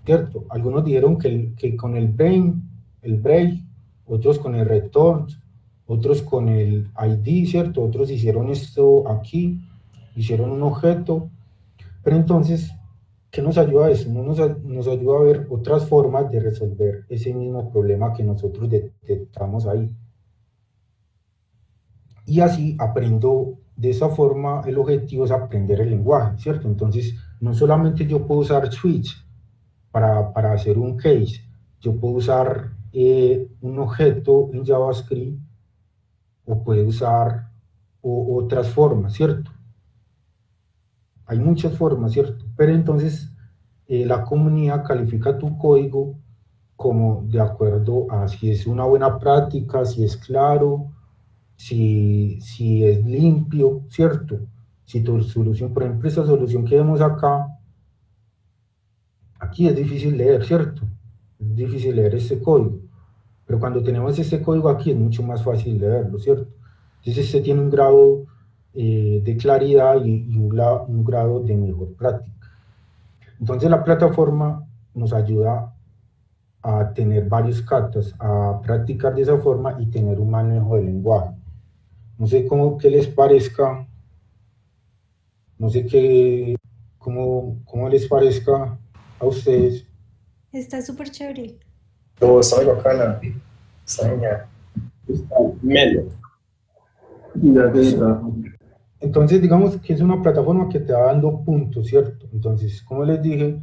¿cierto? Algunos dijeron que con el break, otros con el return, otros con el ID, ¿cierto? Otros hicieron esto aquí, hicieron un objeto, pero entonces, ¿qué nos ayuda a eso? Nos ayuda a ver otras formas de resolver ese mismo problema que nosotros detectamos ahí. Y así aprendo, de esa forma el objetivo es aprender el lenguaje, ¿cierto? Entonces, no solamente yo puedo usar switch para hacer un case, yo puedo usar un objeto en JavaScript o puedo usar otras formas, ¿cierto? Hay muchas formas, ¿cierto? Pero entonces la comunidad califica tu código como de acuerdo a si es una buena práctica, si es claro, si es limpio, ¿cierto? Si tu solución, por ejemplo, esta solución que vemos acá, aquí es difícil leer, ¿cierto? Es difícil leer este código, pero cuando tenemos este código aquí es mucho más fácil leerlo, ¿cierto? Entonces este tiene un grado de claridad y un grado de mejor práctica. Entonces la plataforma nos ayuda a tener varios katas, a practicar de esa forma y tener un manejo del lenguaje. No sé qué les parezca, no sé cómo les parezca a ustedes. Está súper chévere. Todo está muy bacana. Está genial. Melo. Entonces, digamos que es una plataforma que te va dando puntos, ¿cierto? Entonces, como les dije,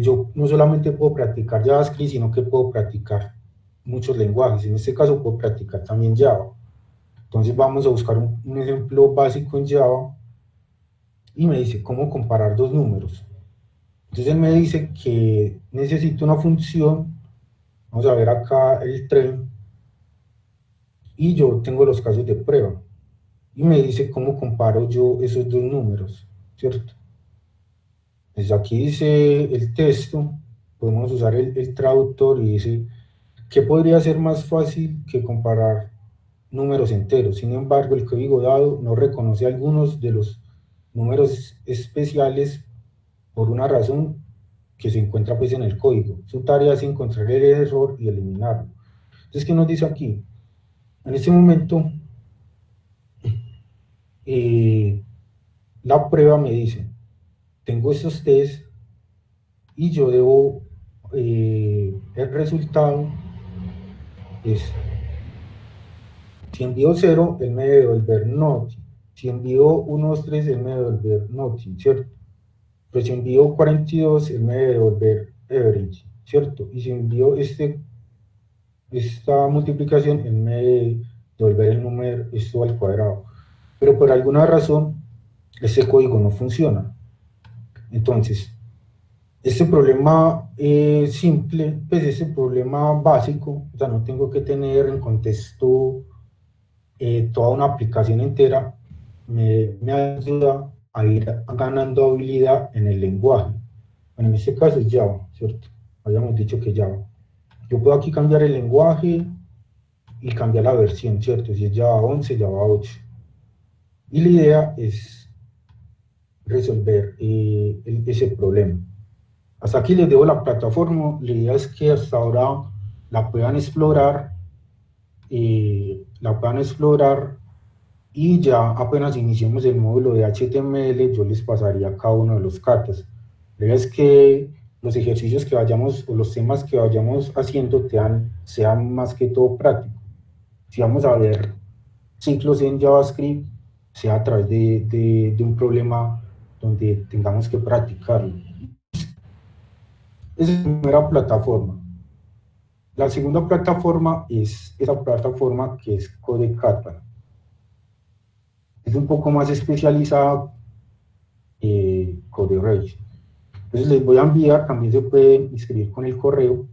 yo no solamente puedo practicar JavaScript, sino que puedo practicar muchos lenguajes. En este caso, puedo practicar también Java. Entonces, vamos a buscar un ejemplo básico en Java y me dice cómo comparar dos números. Entonces, él me dice que necesito una función. Vamos a ver acá el tren. Y yo tengo los casos de prueba. Y me dice cómo comparo yo esos dos números, ¿cierto? Pues aquí dice el texto, podemos usar el traductor y dice que podría ser más fácil que comparar números enteros. Sin embargo, el código dado no reconoce algunos de los números especiales por una razón que se encuentra pues en el código. Su tarea es encontrar el error y eliminarlo. Entonces, ¿qué nos dice aquí? En este momento, la prueba me dice, tengo estos test y yo debo, el resultado es, si envío 0, él me debe devolver nothing. Si envío 1, 2, 3, él me debe devolver nothing, ¿cierto? Pero si envío 42, él me debe devolver average, ¿cierto? Y si envío esta multiplicación, él me debe devolver el número, esto al cuadrado. Pero por alguna razón, este código no funciona. Entonces, este problema simple, pues este problema básico, o sea, no tengo que tener en contexto toda una aplicación entera, me ayuda a ir ganando habilidad en el lenguaje. Bueno, en este caso es Java, ¿cierto? Habíamos dicho que Java. Yo puedo aquí cambiar el lenguaje y cambiar la versión, ¿cierto? Si es Java 11, Java 8. Y la idea es resolver ese problema. Hasta aquí les dejo la plataforma. La idea es que hasta ahora la puedan explorar, y ya apenas iniciemos el módulo de HTML, yo les pasaría cada uno de los katas. La idea es que los ejercicios que vayamos, o los temas que vayamos haciendo, sean más que todo prácticos. Si vamos a ver ciclos en JavaScript, sea a través de un problema donde tengamos que practicarlo. Esa es la primera plataforma. La segunda plataforma es esa plataforma que es Codecademy. Es un poco más especializada CodeRage. Entonces les voy a enviar, también se pueden inscribir con el correo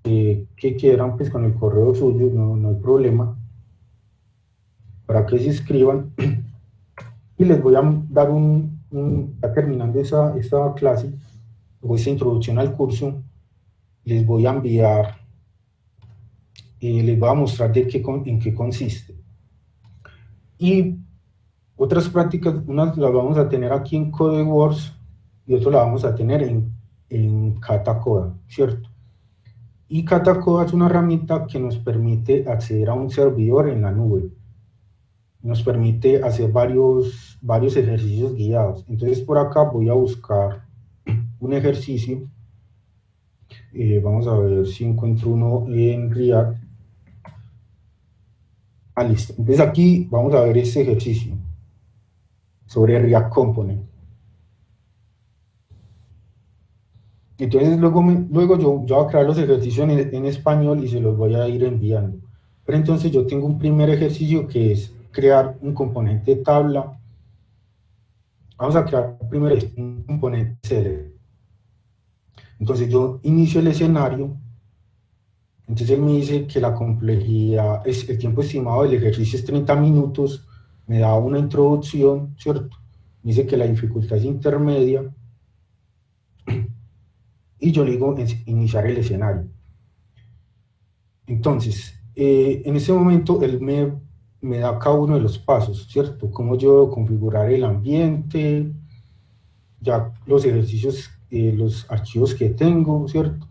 que quieran, pues con el correo suyo, no hay problema, para que se inscriban. Y les voy a dar ya terminando esta clase, o esta introducción al curso, les voy a enviar, les voy a mostrar en qué consiste. Y otras prácticas, unas las vamos a tener aquí en CodeWorks y otras las vamos a tener en Katacoda, ¿cierto? Y Katacoda es una herramienta que nos permite acceder a un servidor en la nube. Nos permite hacer varios ejercicios guiados. Entonces por acá voy a buscar un ejercicio. Vamos a ver si encuentro uno en React. Listo. Entonces aquí vamos a ver este ejercicio sobre React Component. Entonces luego yo voy a crear los ejercicios en español y se los voy a ir enviando. Pero entonces yo tengo un primer ejercicio que es crear un componente tabla. Vamos a crear primero un componente select. Entonces yo inicio el escenario. Entonces él me dice que la complejidad, el tiempo estimado del ejercicio es 30 minutos. Me da una introducción, ¿cierto? Me dice que la dificultad es intermedia. Y yo le digo iniciar el escenario. Entonces, en ese momento él me da cada uno de los pasos, ¿cierto? Cómo yo debo configurar el ambiente, ya los ejercicios, los archivos que tengo, ¿cierto?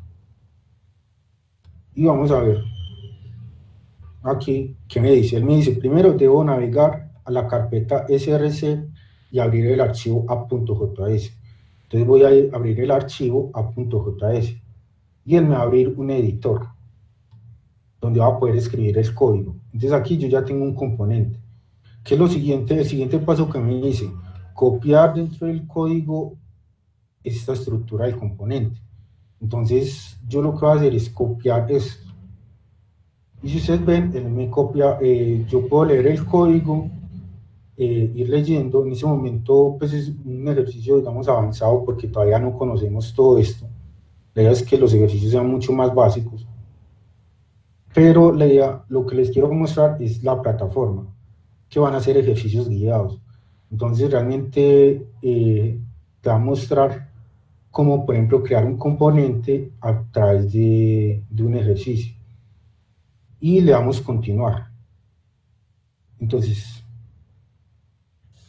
Y vamos a ver aquí, ¿qué me dice? Él me dice, primero debo navegar a la carpeta src y abrir el archivo app.js. Entonces voy a abrir el archivo app.js y él me va a abrir un editor donde va a poder escribir el código. Entonces aquí yo ya tengo un componente. ¿Qué es lo siguiente? El siguiente paso que me dice, copiar dentro del código esta estructura del componente. Entonces yo lo que voy a hacer es copiar esto. Y si ustedes ven, él me copia, yo puedo leer el código, ir leyendo. En ese momento pues es un ejercicio, digamos, avanzado porque todavía no conocemos todo esto. La idea es que los ejercicios sean mucho más básicos. Pero la idea, lo que les quiero mostrar es la plataforma, que van a ser ejercicios guiados. Entonces realmente te va a mostrar cómo, por ejemplo, crear un componente a través de un ejercicio. Y le damos continuar. Entonces,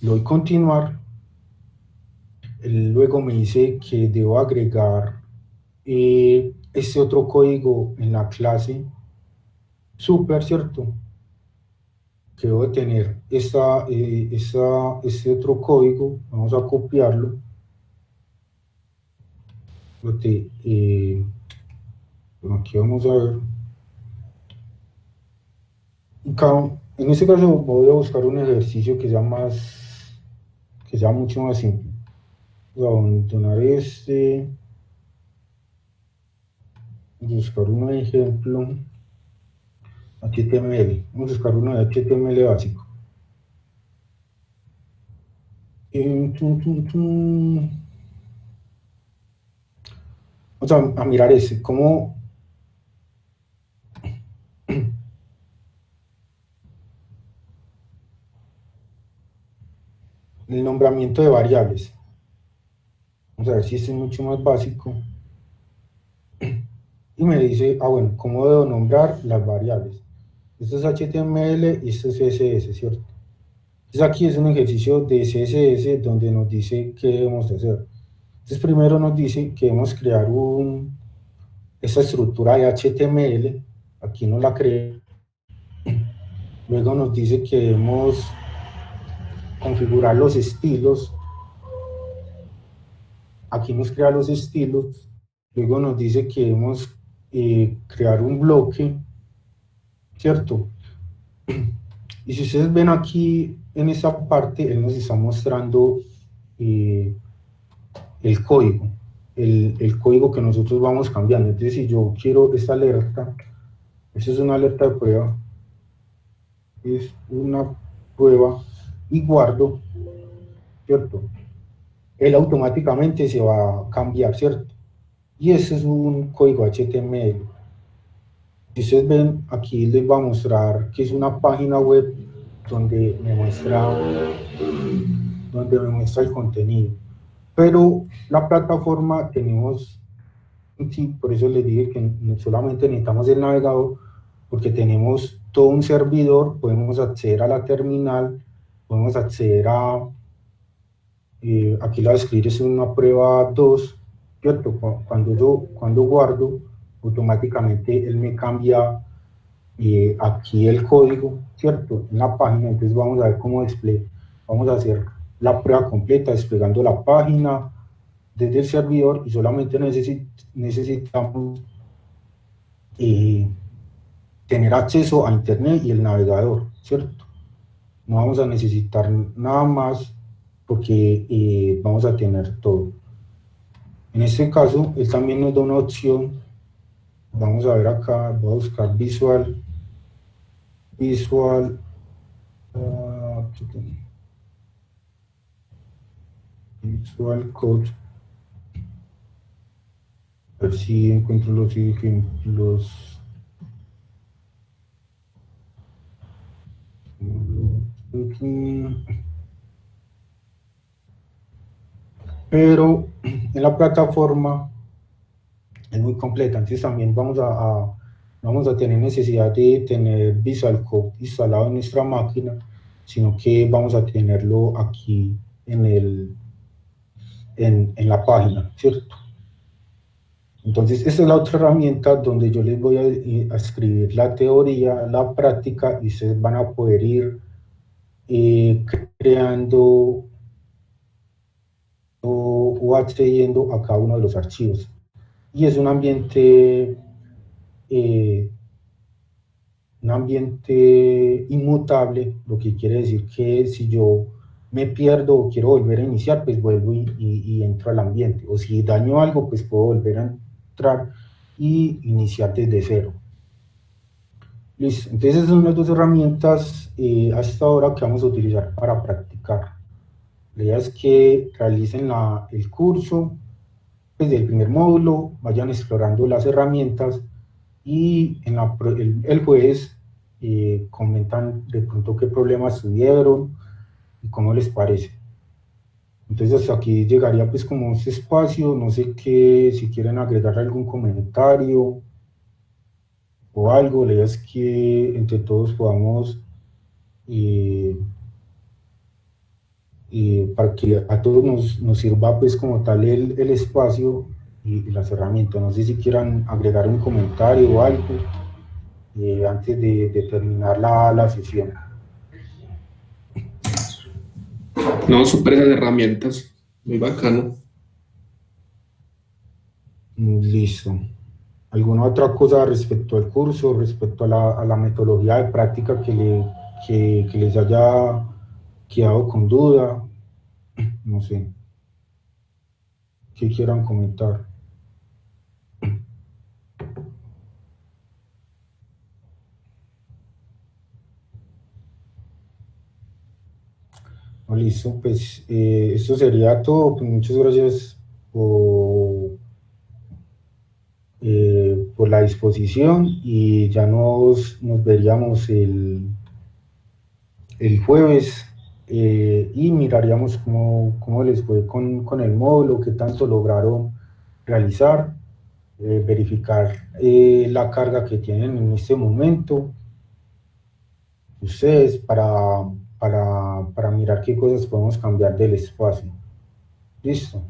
le doy continuar. Luego me dice que debo agregar este otro código en la clase super, ¿cierto? Que debo tener este otro código. Vamos a copiarlo. Aquí vamos a ver. En este caso voy a buscar un ejercicio que sea mucho más simple. Voy a abandonar este. Buscar un ejemplo. HTML. Vamos a buscar uno de HTML básico. Vamos a mirar ese. ¿Cómo? El nombramiento de variables. Vamos a ver si este es mucho más básico. Y me dice, bueno, ¿cómo debo nombrar las variables? Esto es HTML y esto es CSS, ¿cierto? Entonces aquí es un ejercicio de CSS donde nos dice qué debemos de hacer. Entonces primero nos dice que debemos crear esta estructura de HTML, aquí nos la crea. Luego nos dice que debemos configurar los estilos. Aquí nos crea los estilos. Luego nos dice que debemos crear un bloque, ¿cierto? Y si ustedes ven aquí en esta parte, él nos está mostrando el código, el código que nosotros vamos cambiando. Entonces, si yo quiero esta alerta, esta es una alerta de prueba, es una prueba y guardo, ¿cierto? Él automáticamente se va a cambiar, ¿cierto? Y ese es un código HTML. Si ustedes ven, aquí les va a mostrar que es una página web donde me muestra el contenido. Pero la plataforma tenemos, sí, por eso les dije que no solamente necesitamos el navegador, porque tenemos todo un servidor, podemos acceder a la terminal, podemos acceder a, aquí la voy a escribir, es una prueba 2, ¿cierto? Cuando guardo, automáticamente él me cambia aquí el código, ¿cierto? En la página. Entonces vamos a ver cómo vamos a hacer la prueba completa desplegando la página desde el servidor, y solamente necesitamos tener acceso a internet y el navegador, ¿cierto? No vamos a necesitar nada más porque vamos a tener todo. En este caso, él también nos da una opción. Vamos a ver acá, voy a buscar Visual Code. A ver si encuentro los ejemplos. Pero en la plataforma es muy completa, entonces también vamos a tener necesidad de tener Visual Code instalado en nuestra máquina, sino que vamos a tenerlo aquí en la página, ¿cierto? Entonces esta es la otra herramienta donde yo les voy a escribir la teoría, la práctica, y ustedes van a poder ir creando o accediendo a cada uno de los archivos. Y es un ambiente inmutable, lo que quiere decir que si yo me pierdo o quiero volver a iniciar, pues vuelvo y entro al ambiente, o si daño algo, pues puedo volver a entrar y iniciar desde cero. Listo, entonces esas son las dos herramientas hasta ahora que vamos a utilizar para practicar. La idea es que realicen el curso, pues del primer módulo, vayan explorando las herramientas, y el jueves comentan de pronto qué problemas tuvieron y cómo les parece. Entonces hasta aquí llegaría pues como este espacio. No sé si quieren agregar algún comentario o algo. La idea es que entre todos podamos para que a todos nos sirva pues como tal el espacio y las herramientas. No sé si quieran agregar un comentario o algo antes de terminar la sesión. No, súper esas herramientas, muy bacano. Listo. ¿Alguna otra cosa respecto al curso, respecto a la metodología de práctica que les haya quedado con duda? No sé. ¿Qué quieran comentar? Listo, pues esto sería todo. Pues muchas gracias por la disposición, y ya nos veríamos el jueves y miraríamos cómo les fue con el módulo, qué tanto lograron realizar, verificar la carga que tienen en este momento ustedes para mirar qué cosas podemos cambiar del espacio. Listo.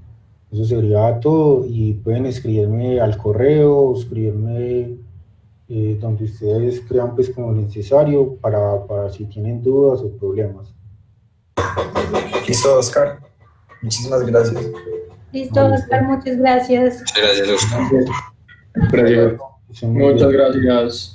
Eso sería todo, y pueden escribirme al correo, escribirme donde ustedes crean pues como necesario para si tienen dudas o problemas. Listo, Oscar. Muchísimas gracias. Listo, Oscar, muchas gracias. Gracias, Oscar. Gracias. Muchas Gracias.